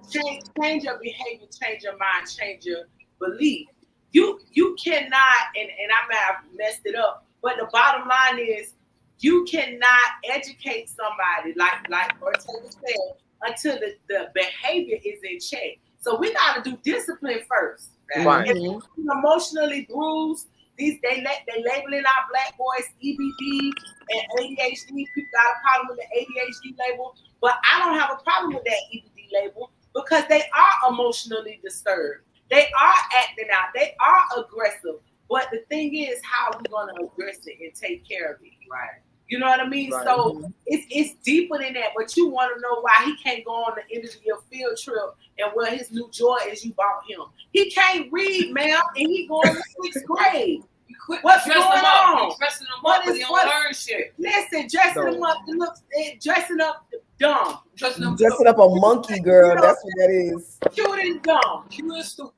[SPEAKER 7] change your behavior, change your mind, change your belief. You cannot, and I might have messed it up, but the bottom line is you cannot educate somebody like Ortaeag said until the behavior is in check. So we got to do discipline first.
[SPEAKER 8] Right.
[SPEAKER 7] If you're emotionally bruised, they labeling our black boys EBD and ADHD. People got a problem with the ADHD label, but I don't have a problem with that EBD label because they are emotionally disturbed. They are acting out. They are aggressive. But the thing is, how are we going to address it and take care of it? Right. You know what I mean?
[SPEAKER 8] Right.
[SPEAKER 7] So it's deeper than that. But you want to know why he can't go on the end of your field trip and where his new Jordans you bought him. He can't read, ma'am, and he going to 6th grade. What's going on?
[SPEAKER 5] Dressing them up, but they don't learn shit.
[SPEAKER 7] Listen, dressing them up, dressing up dumb.
[SPEAKER 6] Dressing up a monkey, girl. That's what that is.
[SPEAKER 7] Cute and dumb.
[SPEAKER 5] Cute and stupid.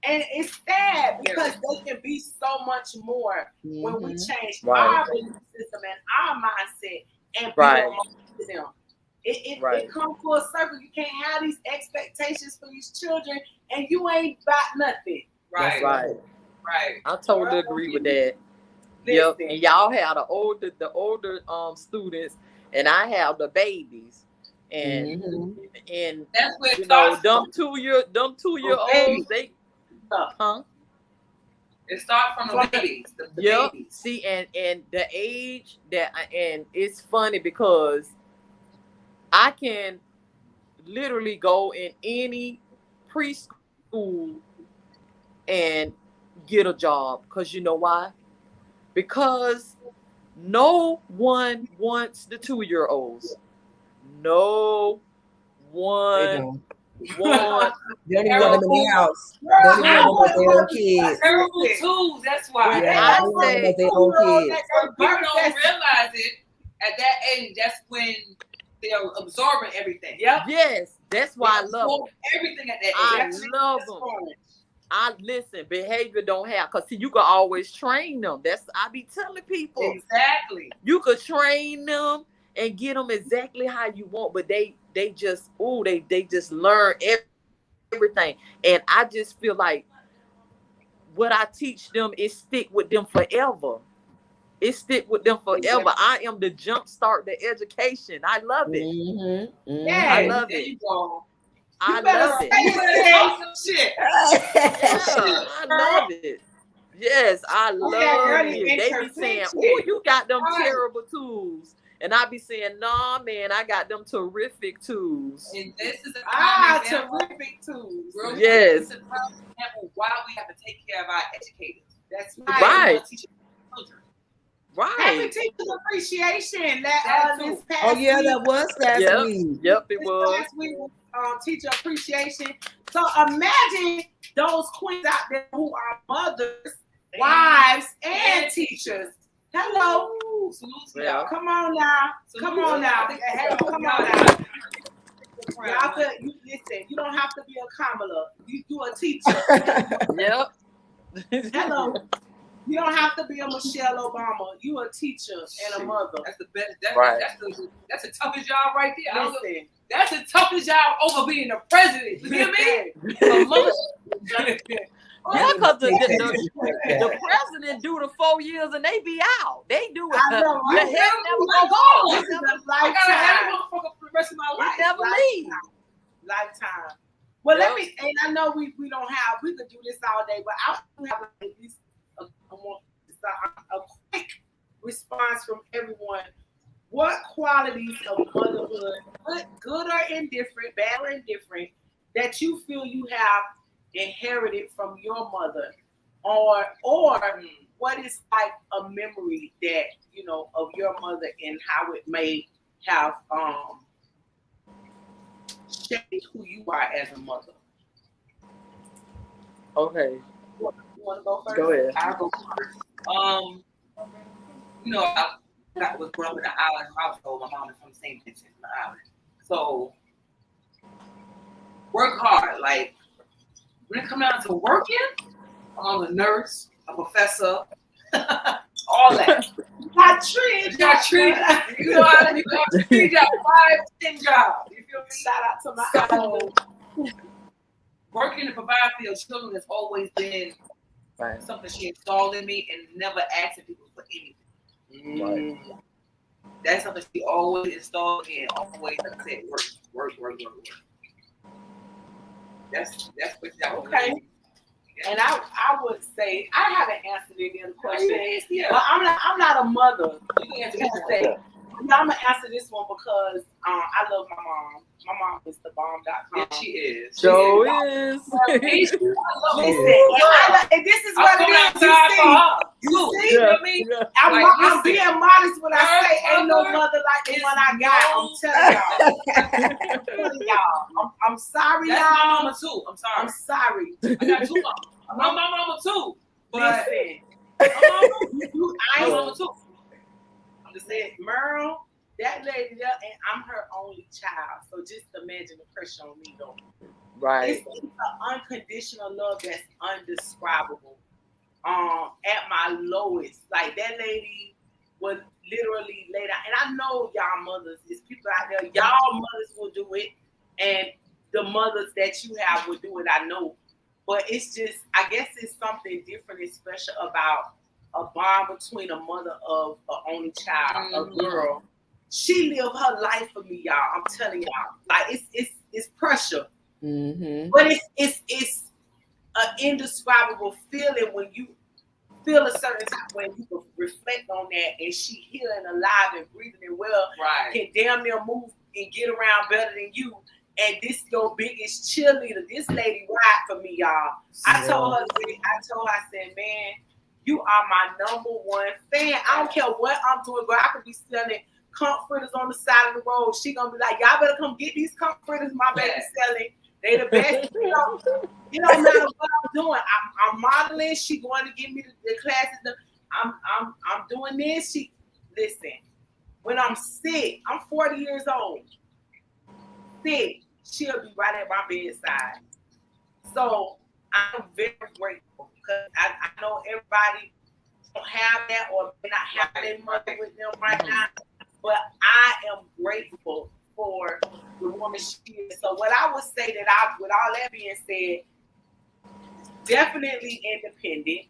[SPEAKER 7] And it's sad because they can be so much more when we change
[SPEAKER 8] Right.
[SPEAKER 7] our belief system and our mindset and
[SPEAKER 8] Right.
[SPEAKER 7] to them. It comes full circle. You can't have these expectations for these children and you ain't about nothing.
[SPEAKER 5] Right.
[SPEAKER 8] That's right.
[SPEAKER 5] Right.
[SPEAKER 8] I totally agree with that.
[SPEAKER 7] Listen.
[SPEAKER 8] Yep. And y'all have the older students, and I have the babies. And and
[SPEAKER 5] that's where
[SPEAKER 8] you know them 2 year olds, they
[SPEAKER 5] It starts from the babies. The babies.
[SPEAKER 8] See, and the age that and it's funny because I can literally go in any preschool and get a job, because you know why? Because no one wants the 2-year-olds. No one wants.
[SPEAKER 6] They don't even want them in the house. They don't even want them with their own kids.
[SPEAKER 5] Terrible tools. That's why.
[SPEAKER 6] Yeah, they want them with their own kids.
[SPEAKER 5] People don't realize it at that age. That's when they're absorbing everything. Yep.
[SPEAKER 8] Yes, that's why I love them.
[SPEAKER 5] Everything at that age.
[SPEAKER 8] I love them. I listen, behavior don't have, because see, you can always train them. That's I be telling people.
[SPEAKER 5] Exactly.
[SPEAKER 8] You could train them and get them exactly how you want, but they just they just learn everything. And I just feel like what I teach them is stick with them forever. It stick with them forever. Exactly. I am the jump start the education. I love it.
[SPEAKER 7] Yeah,
[SPEAKER 8] I love
[SPEAKER 5] there
[SPEAKER 8] it.
[SPEAKER 5] You go.
[SPEAKER 8] I love it.
[SPEAKER 5] Shit.
[SPEAKER 8] Yeah, I love it. Yes, I love it. They be saying, "Oh, you got them terrible tools," and I be saying, "Nah, man, I got them terrific tools."
[SPEAKER 5] And this is
[SPEAKER 7] terrific tools.
[SPEAKER 8] Yes.
[SPEAKER 5] This is a prime example why we have to take care of our educators. That's
[SPEAKER 8] right.
[SPEAKER 7] Right. Happy Teacher Appreciation. This past
[SPEAKER 6] week.
[SPEAKER 7] That
[SPEAKER 6] was last week.
[SPEAKER 8] Yep, it was.
[SPEAKER 7] Last week was Teacher Appreciation. So imagine those queens out there who are mothers, wives, and teachers. Hello.
[SPEAKER 8] Yeah.
[SPEAKER 7] Come on now. Come on now. Come on now. Y'all could, listen, you don't have to be a Kamala. You a teacher.
[SPEAKER 8] Yep.
[SPEAKER 7] Hello. You don't have to be a Michelle Obama. You a teacher and a mother.
[SPEAKER 5] That's the best. That's the toughest job right there.
[SPEAKER 7] Listen,
[SPEAKER 5] that's the toughest job over being the president. You hear me? A mother.
[SPEAKER 8] Yeah, because the president do the 4 years and they be out. They do it.
[SPEAKER 7] I know,
[SPEAKER 8] The
[SPEAKER 7] right?
[SPEAKER 8] head never go
[SPEAKER 7] This
[SPEAKER 8] home.
[SPEAKER 7] is a
[SPEAKER 5] I gotta have
[SPEAKER 7] lifetime.
[SPEAKER 5] a motherfucker for the rest of my life.
[SPEAKER 8] They never leave.
[SPEAKER 7] Lifetime. Well, let me, and I know we don't have, we could do this all day, but I do have at least a quick response from everyone. What qualities of motherhood, good or indifferent, bad or indifferent, that you feel you have inherited from your mother, or what is like a memory that you know of your mother and how it may have shaped who you are as a mother?
[SPEAKER 8] Okay.
[SPEAKER 7] You want to go first?
[SPEAKER 8] Go ahead.
[SPEAKER 5] I'll go first. You know, I was brought up in an island household. My mom is from the same distance in the island. So work hard. Like when it comes down to working, I'm a nurse, a professor, all that.
[SPEAKER 7] You got trees.
[SPEAKER 5] You got trees. You know how to do 3 jobs, 5, 10 jobs. You feel me?
[SPEAKER 7] Shout out to my household.
[SPEAKER 5] Working to provide for your children has always been something she installed in me, and never asking people for anything.
[SPEAKER 8] Right.
[SPEAKER 5] That's something she always installed in. Always, like I said, work. That's what that
[SPEAKER 7] Okay. And I would say I haven't answered any other question.
[SPEAKER 5] Yeah.
[SPEAKER 7] But I'm not a mother.
[SPEAKER 5] You can answer this
[SPEAKER 7] Say,
[SPEAKER 5] one.
[SPEAKER 7] I'm gonna answer this one because I love my mom. My mom is the bomb.com.
[SPEAKER 5] Yeah, she is.
[SPEAKER 8] So is.
[SPEAKER 7] Listen,
[SPEAKER 5] and
[SPEAKER 7] and this is what it is. You see?
[SPEAKER 5] You know what I mean?
[SPEAKER 7] I'm being modest when I say ain't no mother like the one I got. I'm telling y'all. I'm sorry,
[SPEAKER 5] That's
[SPEAKER 7] y'all.
[SPEAKER 5] my mama too. I'm sorry.
[SPEAKER 7] I'm sorry.
[SPEAKER 5] I got 2 moms. I'm my mama too. But
[SPEAKER 7] Listen,
[SPEAKER 5] my mama too.
[SPEAKER 7] I'm just saying, Merle, that lady there, and I'm her only child. So just imagine the pressure on me, though.
[SPEAKER 8] Right.
[SPEAKER 7] It's an unconditional love that's undescribable. At my lowest, like that lady was literally laid out, and I know y'all mothers, there's people out there, y'all mothers will do it, and the mothers that you have will do it. I know, but it's just, I guess it's something different and special about a bond between a mother of an only child, a girl. She lived her life for me, y'all. I'm telling y'all, like it's pressure, but it's an indescribable feeling when you feel a certain time, when you can reflect on that, and she here and alive and breathing and well, can damn near move and get around better than you. And this your biggest cheerleader. This lady ride for me, y'all. I told her, I said, man, you are my #1 fan. I don't care what I'm doing, girl. I could be selling comforters on the side of the road. She gonna be like, y'all better come get these comforters. My baby selling. They the best. You don't matter what I'm doing. I'm modeling. She going to give me the classes. I'm doing this. She listen. When I'm sick, I'm 40 years old. Sick, she'll be right at my bedside. So I'm very grateful because I know everybody don't have that or may not have their mother with them right now. But I am grateful for the woman she is. So what I would say with all that being said, definitely independent.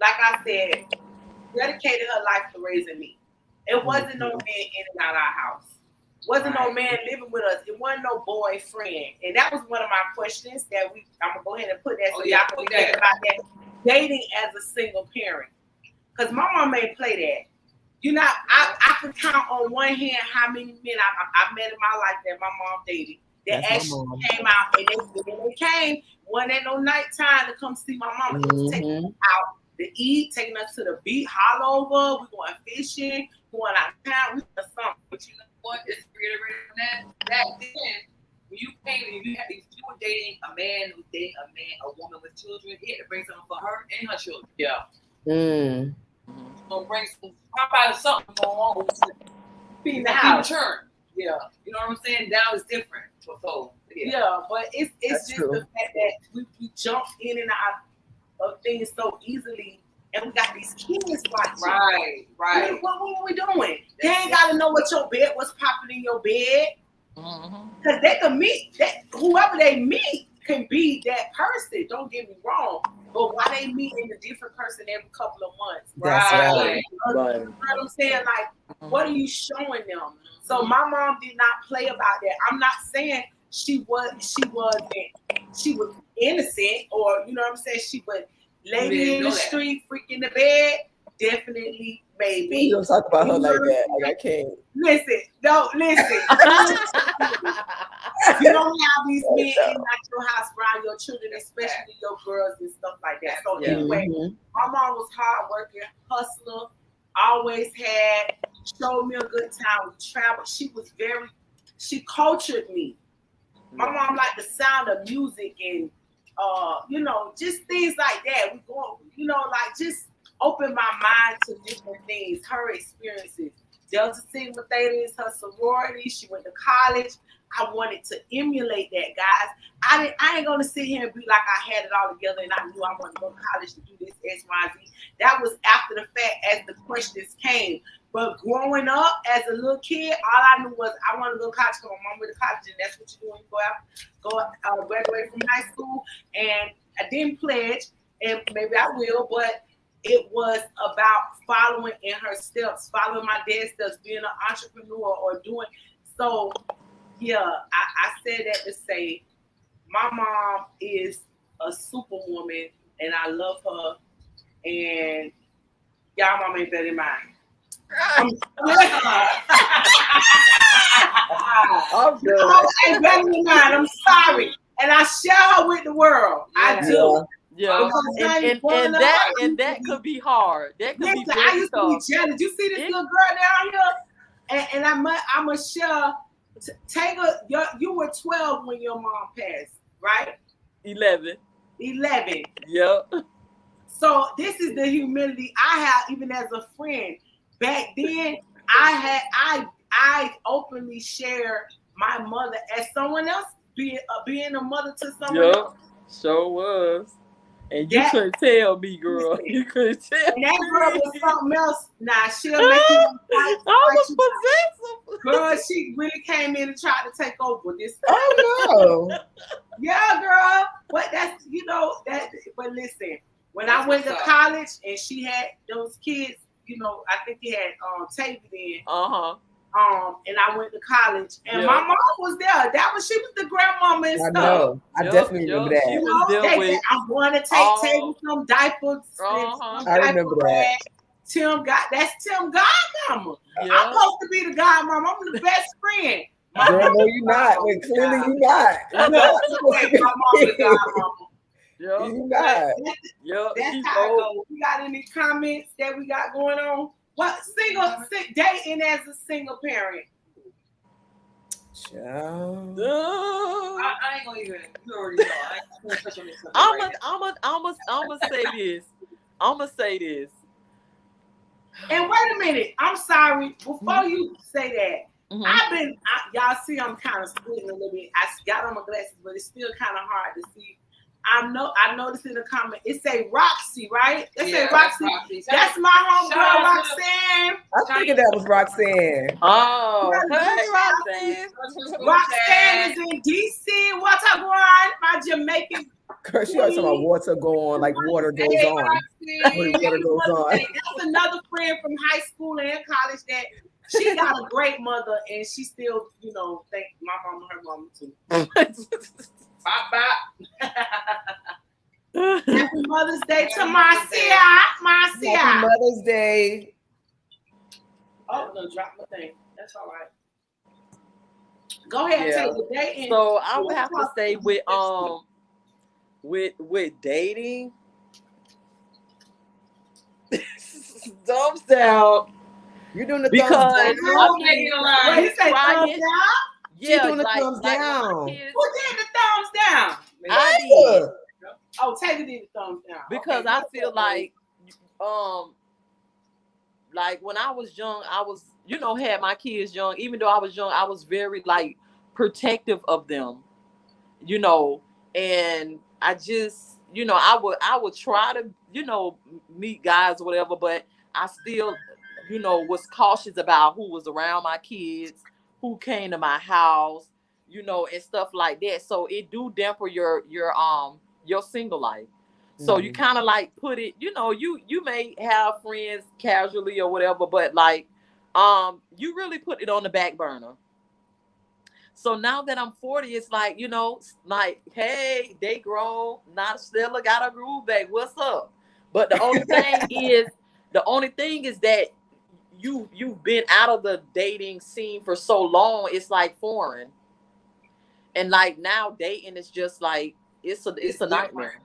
[SPEAKER 7] Like I said, dedicated her life to raising me. It wasn't no man in and out our house. Wasn't no man living with us. It wasn't no boyfriend. And that was one of my questions that I'm gonna go ahead and put that so y'all can think about that. Dating as a single parent. Because my mom may play that. You know, I can count on one hand how many men I met in my life that my mom dated. That actually came out, and they came one at no nighttime to come see my mama. Taking us out to eat, taking us to the beach, all over. We going fishing, going out of town. We doing something. But you know what? Just reiterating that. Back then, when you came and you were dating a man who was dating a woman with children, he had to bring something for her and her children. Yeah. Gonna bring some pop out of something going on. Feeding the house. Yeah. You know what I'm saying? Now it's different. So but it's just true. The fact that we jump in and out of things so easily and we got these kids watching.
[SPEAKER 5] Right.
[SPEAKER 7] What are we doing? They ain't gotta know what your bed, what's popping in your bed. Because they can meet that whoever they meet can be that person. Don't get me wrong. But why they meeting a different person every couple of months?
[SPEAKER 6] Right.
[SPEAKER 7] You know what I'm saying? Like, what are you showing them? So my mom did not play about that. I'm not saying she was innocent, or you know what I'm saying, she was lady in the street, freak in the bed. Definitely, maybe.
[SPEAKER 6] You don't talk about her like that. Like, I can't.
[SPEAKER 7] Listen. You don't have these men in your house around your children, especially your girls and stuff like that. So anyway, my mom was hardworking, hustler, always showed me a good time. We traveled. She cultured me. My mom liked the sound of music and just things like that. We go, just open my mind to different things. Her experiences. Delta Sigma Theta is her sorority. She went to college. I wanted to emulate that, guys. I ain't gonna sit here and be like I had it all together and I knew I wanted to go to college to do this X, Y, Z. That was after the fact as the questions came. But growing up as a little kid, all I knew was I wanted to go to college because my mom went to college, and that's what you do when you graduate from high school. And I didn't pledge, and maybe I will, but it was about following in her steps, following my dad's steps, being an entrepreneur or doing. So, yeah, I said that to say my mom is a superwoman, and I love her, and y'all mom ain't better than mine. I'm good. Ain't better than mine. I'm sorry. And I share her with the world. I do.
[SPEAKER 8] Yeah, and that could be hard. That could be very
[SPEAKER 7] I used to be jealous. You see this little girl down here, and I'm a share. You were 12 when your mom passed, right?
[SPEAKER 8] 11.
[SPEAKER 7] Yep. So this is the humility I have, even as a friend. Back then, I openly shared my mother as someone else, being a mother to someone else.
[SPEAKER 8] Sure was. And you couldn't tell me, girl. You couldn't tell me.
[SPEAKER 7] And that girl was something else. Nah, she'll make you fight.
[SPEAKER 8] I was possessive.
[SPEAKER 7] Girl, she really came in and tried to take over this.
[SPEAKER 6] Oh no.
[SPEAKER 7] Yeah, girl. But that's that. But listen, when I went to college and she had those kids, I think he had Tavy then. And I went to college, and my mom was there. She was the grandmama and stuff.
[SPEAKER 6] I know. I definitely remember that.
[SPEAKER 8] She was there with.
[SPEAKER 7] I want to take Tavy some diapers.
[SPEAKER 6] I remember that.
[SPEAKER 7] Tim godmama. Yeah. I'm supposed to be the godmama. I'm the best friend.
[SPEAKER 6] Girl, no, you're not. Wait, clearly you're not.
[SPEAKER 7] My mom's the godmama.
[SPEAKER 6] Yeah. You not.
[SPEAKER 7] That's how it goes. We got any comments that we got going on? What dating as a single parent?
[SPEAKER 6] Child.
[SPEAKER 5] I ain't gonna even. You already know. I ain't gonna touch on this.
[SPEAKER 8] I'm gonna say this.
[SPEAKER 7] And wait a minute. I'm sorry. Before you say that, y'all see I'm kind of splitting a little bit. I got on my glasses, but it's still kind of hard to see. I noticed in the comment, it say Roxy, right? It say Roxy. That's my homegirl, Roxanne.
[SPEAKER 6] I figured that was Roxanne.
[SPEAKER 8] Oh, hey, Roxanne.
[SPEAKER 7] Roxanne is in DC. What's up, on? My Jamaican.
[SPEAKER 6] Girl, she always talking about water go on, like water goes on. Water goes on.
[SPEAKER 7] That's another friend from high school and college that she got a great mother, and she still, thank my mama, her mama too. Bye. Happy Mother's Day to Marcia.
[SPEAKER 6] Happy Mother's Day.
[SPEAKER 7] Oh, no, drop my thing. That's all right. Go ahead and take the day in.
[SPEAKER 8] So I would have to say with dating, thumbs down.
[SPEAKER 6] You're doing the
[SPEAKER 8] because
[SPEAKER 6] thumbs down.
[SPEAKER 7] Wait, you say thumbs down?
[SPEAKER 6] She's doing the thumbs down.
[SPEAKER 7] Who did the thumbs down?
[SPEAKER 8] I did.
[SPEAKER 7] Oh, Taylor did the thumbs down.
[SPEAKER 8] Because I feel like when I was young, I was, had my kids young. Even though I was young, I was very protective of them, and I just, you know, I would try to, you know, meet guys or whatever, but I still, you know, was cautious about who was around my kids, who came to my house, you know, and stuff like that. So it do damper your single life. So you kind of like put it, you know, you may have friends casually or whatever, but like you really put it on the back burner. So now that I'm 40, it's like, you know, like, hey, they grown, not still got a groove back. What's up? But the only thing is that you've been out of the dating scene for so long, it's like foreign. And like now dating is just like it's a nightmare.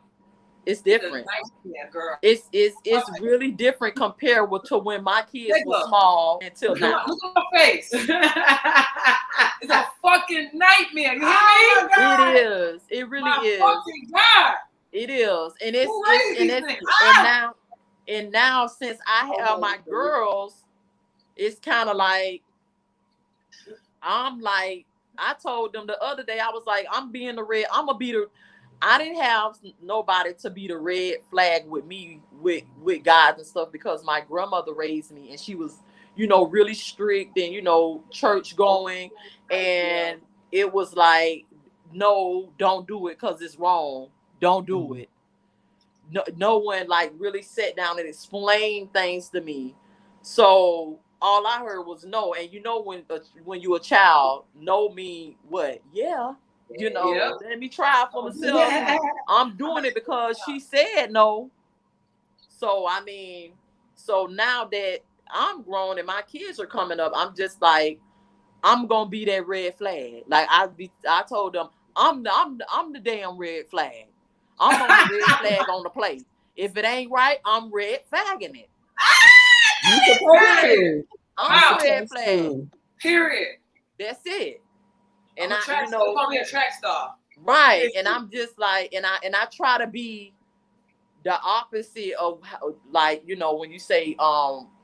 [SPEAKER 8] It's different.
[SPEAKER 5] Yeah, girl.
[SPEAKER 8] It's really different compared to when my kids were small until now.
[SPEAKER 5] Look at my face. It's a fucking nightmare. You hear me?
[SPEAKER 8] It is. It really is.
[SPEAKER 5] Fucking God.
[SPEAKER 8] It is. And now since I have my girls, it's kind of like I'm like I told them the other day, I was like, I'm gonna be the I didn't have nobody to be the red flag with me with guys and stuff because my grandmother raised me and she was, you know, really strict and, you know, church going, and it was like, no, don't do it because it's wrong. Don't do it. No one like really sat down and explained things to me. So all I heard was no. And you know, when you're a child, no mean what? Yeah. You know, let me try it for myself. I'm doing it because she said no. So I mean, so now that I'm grown and my kids are coming up, I'm just like, I'm gonna be that red flag. Like I told them, I'm the damn red flag. I'm on the red flag on the plate. If it ain't right, I'm red flagging it.
[SPEAKER 6] You supposed to.
[SPEAKER 8] I'm the red flag.
[SPEAKER 5] Period.
[SPEAKER 8] That's it. And
[SPEAKER 5] I'm gonna be a track star.
[SPEAKER 8] Right. And I'm just like, and I try to be the opposite of how, like, you know, when you say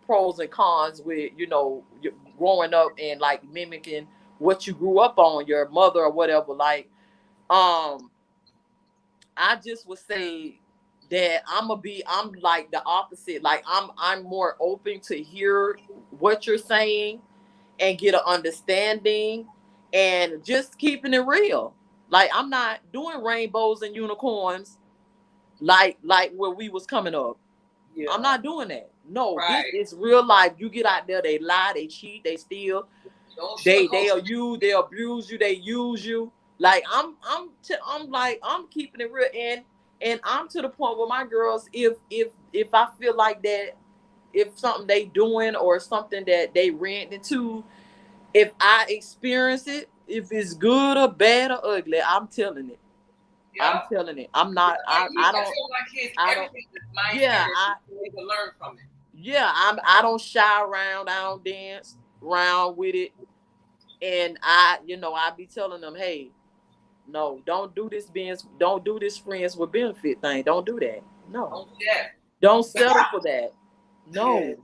[SPEAKER 8] pros and cons with, you know, growing up and like mimicking what you grew up on, your mother or whatever. Like, I just would say that I'm like the opposite. Like I'm more open to hear what you're saying and get an understanding and just keeping it real. Like I'm not doing rainbows and unicorns like where we was coming up. Yeah. I'm not doing that. No, right. This is real life. You get out there, they lie, they cheat, they steal, they'll abuse you, they use you. Like I'm keeping it real, and I'm to the point with my girls. If I feel like that, if something they doing or something that they ran into, if I experience it, if it's good or bad or ugly, I'm telling it. Yeah. I'm telling it. I'm not. I don't.
[SPEAKER 5] Tell my kids everything that's my experience. They can learn from it.
[SPEAKER 8] Yeah, I don't shy around. I don't dance around with it, and I be telling them, hey, no, don't do this friends with benefit thing. Don't do that. No. Don't do that. Don't settle for that. No. Yes.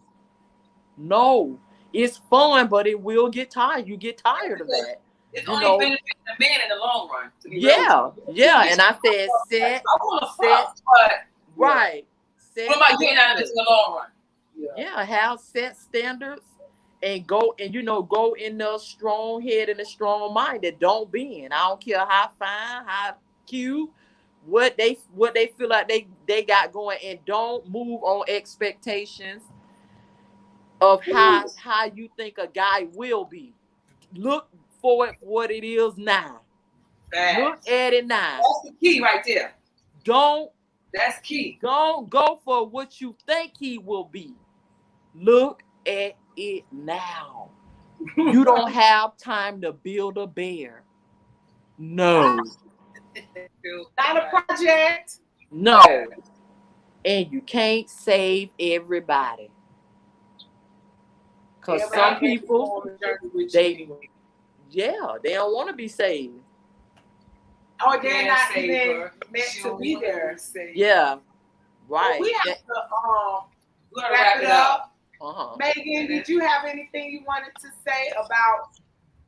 [SPEAKER 8] No. It's fun, but it will get tired. You get tired of that.
[SPEAKER 5] It's only benefiting the man in the long run.
[SPEAKER 8] Yeah. And I said, set. Right.
[SPEAKER 5] What am I getting out of this in the long run?
[SPEAKER 8] Yeah, have set standards and go in the strong head and the strong minded. Don't bend. I don't care how fine, how cute, what they feel like they got going, and don't move on expectations of how you think a guy will be. Look for it what it is now. Look at it now.
[SPEAKER 5] That's the key right there.
[SPEAKER 8] That's key. Don't go for what you think he will be. Look at it now. You don't have time to build a bear. No.
[SPEAKER 7] Not a project.
[SPEAKER 8] No. And you can't save everybody. Because some people, they don't want to be saved.
[SPEAKER 7] Oh, they're not even meant to be there.
[SPEAKER 8] Yeah, right.
[SPEAKER 7] Well, we have to wrap it up. Megan, did you have anything you wanted to say about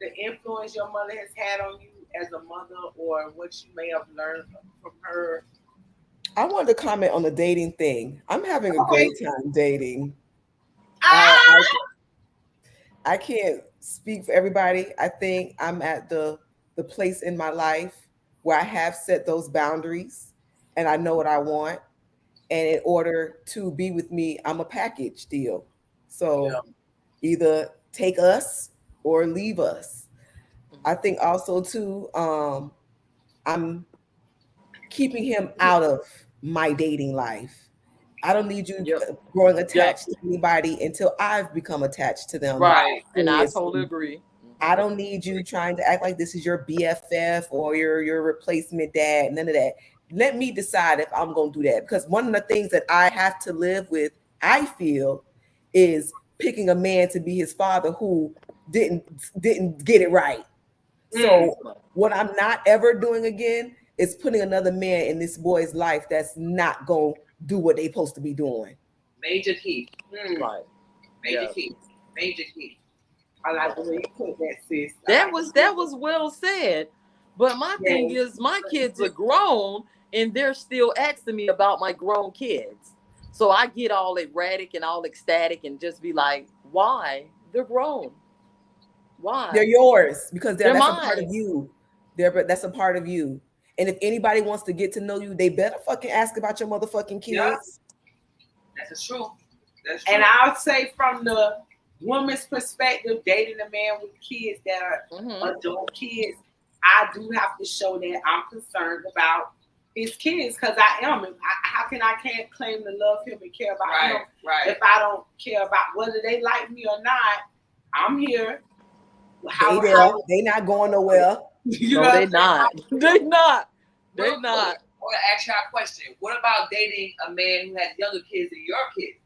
[SPEAKER 7] the influence your mother has had on you as a mother, or what you may have learned from her?
[SPEAKER 6] I wanted to comment on the dating thing. I'm having a great time dating. I can't speak for everybody. I think I'm at the place in my life where I have set those boundaries and I know what I want. And in order to be with me, I'm a package deal. So either take us or leave us. I think also too, I'm keeping him out of my dating life. I don't need you growing attached to anybody until I've become attached to them.
[SPEAKER 8] Right. And I totally agree.
[SPEAKER 6] I don't need you trying to act like this is your BFF or your replacement dad. None of that. Let me decide if I'm going to do that. Because one of the things that I have to live with, I feel, is picking a man to be his father who didn't get it right. So what I'm not ever doing again is putting another man in this boy's life that's not going to do what they supposed to be doing.
[SPEAKER 5] Major key.
[SPEAKER 8] Right.
[SPEAKER 5] Major key. Major key.
[SPEAKER 7] I like the way you put that, sis.
[SPEAKER 8] That was well said. But my thing is, my kids are grown and they're still asking me about my grown kids. So I get all erratic and all ecstatic and just be like, why? They're grown. Why?
[SPEAKER 6] They're yours because that's
[SPEAKER 8] mine.
[SPEAKER 6] a part of you. That's a part of you. And if anybody wants to get to know you, they better fucking ask about your motherfucking kids.
[SPEAKER 5] Yeah. That's true. That's true.
[SPEAKER 7] And I'll say from the woman's perspective, dating a man with kids that are adult kids, I do have to show that I'm concerned about his kids because I am. How can I can't claim to love him and care about him if I don't care about whether they like me or not? I'm here.
[SPEAKER 6] They not going nowhere.
[SPEAKER 8] No, they not. They not. They not.
[SPEAKER 5] I want to ask you a question. What about dating a man who has younger kids than your kids?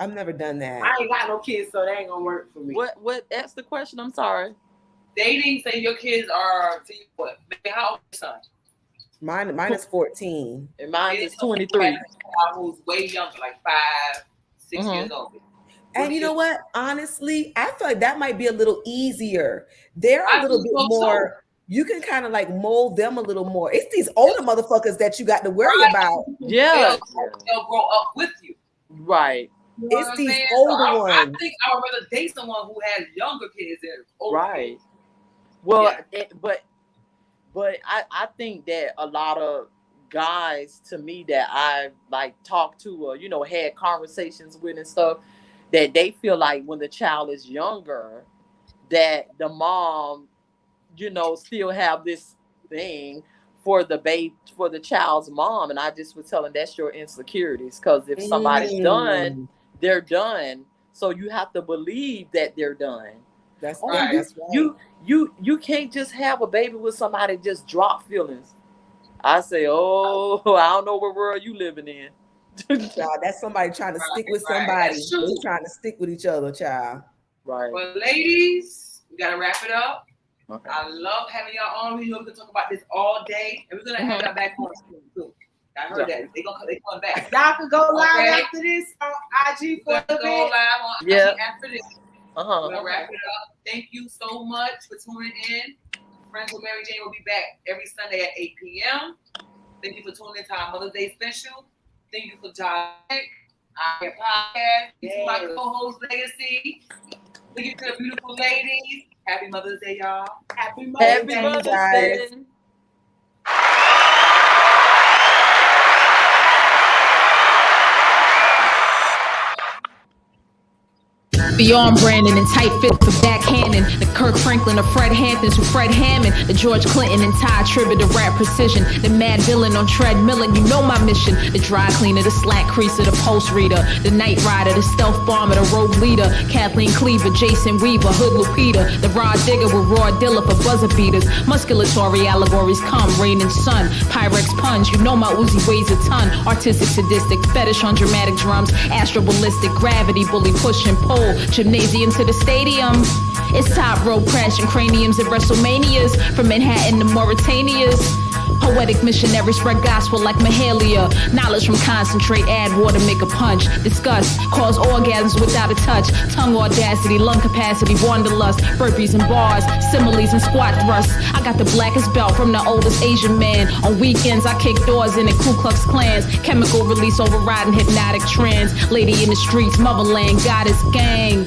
[SPEAKER 6] I've never done that.
[SPEAKER 7] I ain't got no kids, so they ain't gonna work for me.
[SPEAKER 8] What? Ask the question. I'm sorry.
[SPEAKER 5] Dating, say your kids are what? How old is your son?
[SPEAKER 6] Mine is 14.
[SPEAKER 8] And mine is 23.
[SPEAKER 5] Who's way younger, like 5, 6 years old.
[SPEAKER 6] And you know what? Honestly, I feel like that might be a little easier. They're a little bit more. You can kind of like mold them a little more. It's these older motherfuckers that you got to worry about.
[SPEAKER 8] Yeah.
[SPEAKER 5] They'll grow up with you.
[SPEAKER 8] Right.
[SPEAKER 5] You know
[SPEAKER 6] it's these older ones.
[SPEAKER 5] I think I would rather date someone who has younger kids than older kids.
[SPEAKER 8] Well, but I think that a lot of guys, to me, that I've like talked to or had conversations with and stuff, that they feel like when the child is younger, that the mom, still have this thing for the child's mom. And I just was telling that's your insecurities. Because if somebody's done, they're done. So you have to believe that they're done.
[SPEAKER 6] That's right. That's right.
[SPEAKER 8] You can't just have a baby with somebody just drop feelings. I say, I don't know what world you living in.
[SPEAKER 6] Child, that's somebody trying to stick with somebody. They're trying to stick with each other, child.
[SPEAKER 8] Right.
[SPEAKER 5] Well, ladies, we gotta wrap it up.
[SPEAKER 8] Okay.
[SPEAKER 5] I love having y'all on. We can talk about this all day, and we're gonna have y'all back on soon too. I heard that they coming back.
[SPEAKER 7] Y'all can go live after this on IG for the
[SPEAKER 5] go live on IG after this. We're gonna wrap it up. Thank you so much for tuning in. Friends with Mary Jane will be back every Sunday at 8 p.m. Thank you for tuning in to our Mother's Day special. Thank you for joining our podcast. Thank you to my co-host Legacy. Thank you to the beautiful ladies. Happy Mother's Day, y'all.
[SPEAKER 7] Happy Mother's Day,
[SPEAKER 8] guys.
[SPEAKER 14] Beyond Brandon and tight fits of backhanding. The Kirk Franklin of Fred Hamptons to Fred Hammond. The George Clinton and Ty Tribbett to rap precision. The mad villain on treadmill, and you know my mission. The dry cleaner, the slack creaser, the post reader. The night rider, the stealth bomber, the rogue leader. Kathleen Cleaver, Jason Weaver, Hood Lupita. The rod digger with raw dilla for buzzer beaters. Musculatory allegories come, rain and sun. Pyrex puns, you know my Uzi weighs a ton. Artistic, sadistic, fetish on dramatic drums. Astro ballistic, gravity, bully, push and pull. Gymnasium to the stadium. It's top rope crashing craniums at WrestleManias. From Manhattan to Mauritania's. Poetic missionary spread gospel like Mahalia. Knowledge from concentrate, add water, make a punch. Discuss, cause orgasms without a touch. Tongue audacity, lung capacity, wanderlust. Burpees and bars, similes and squat thrusts. I got the blackest belt from the oldest Asian man. On weekends I kick doors in the Ku Klux Klans. Chemical release overriding hypnotic trends. Lady in the streets, motherland, goddess gang.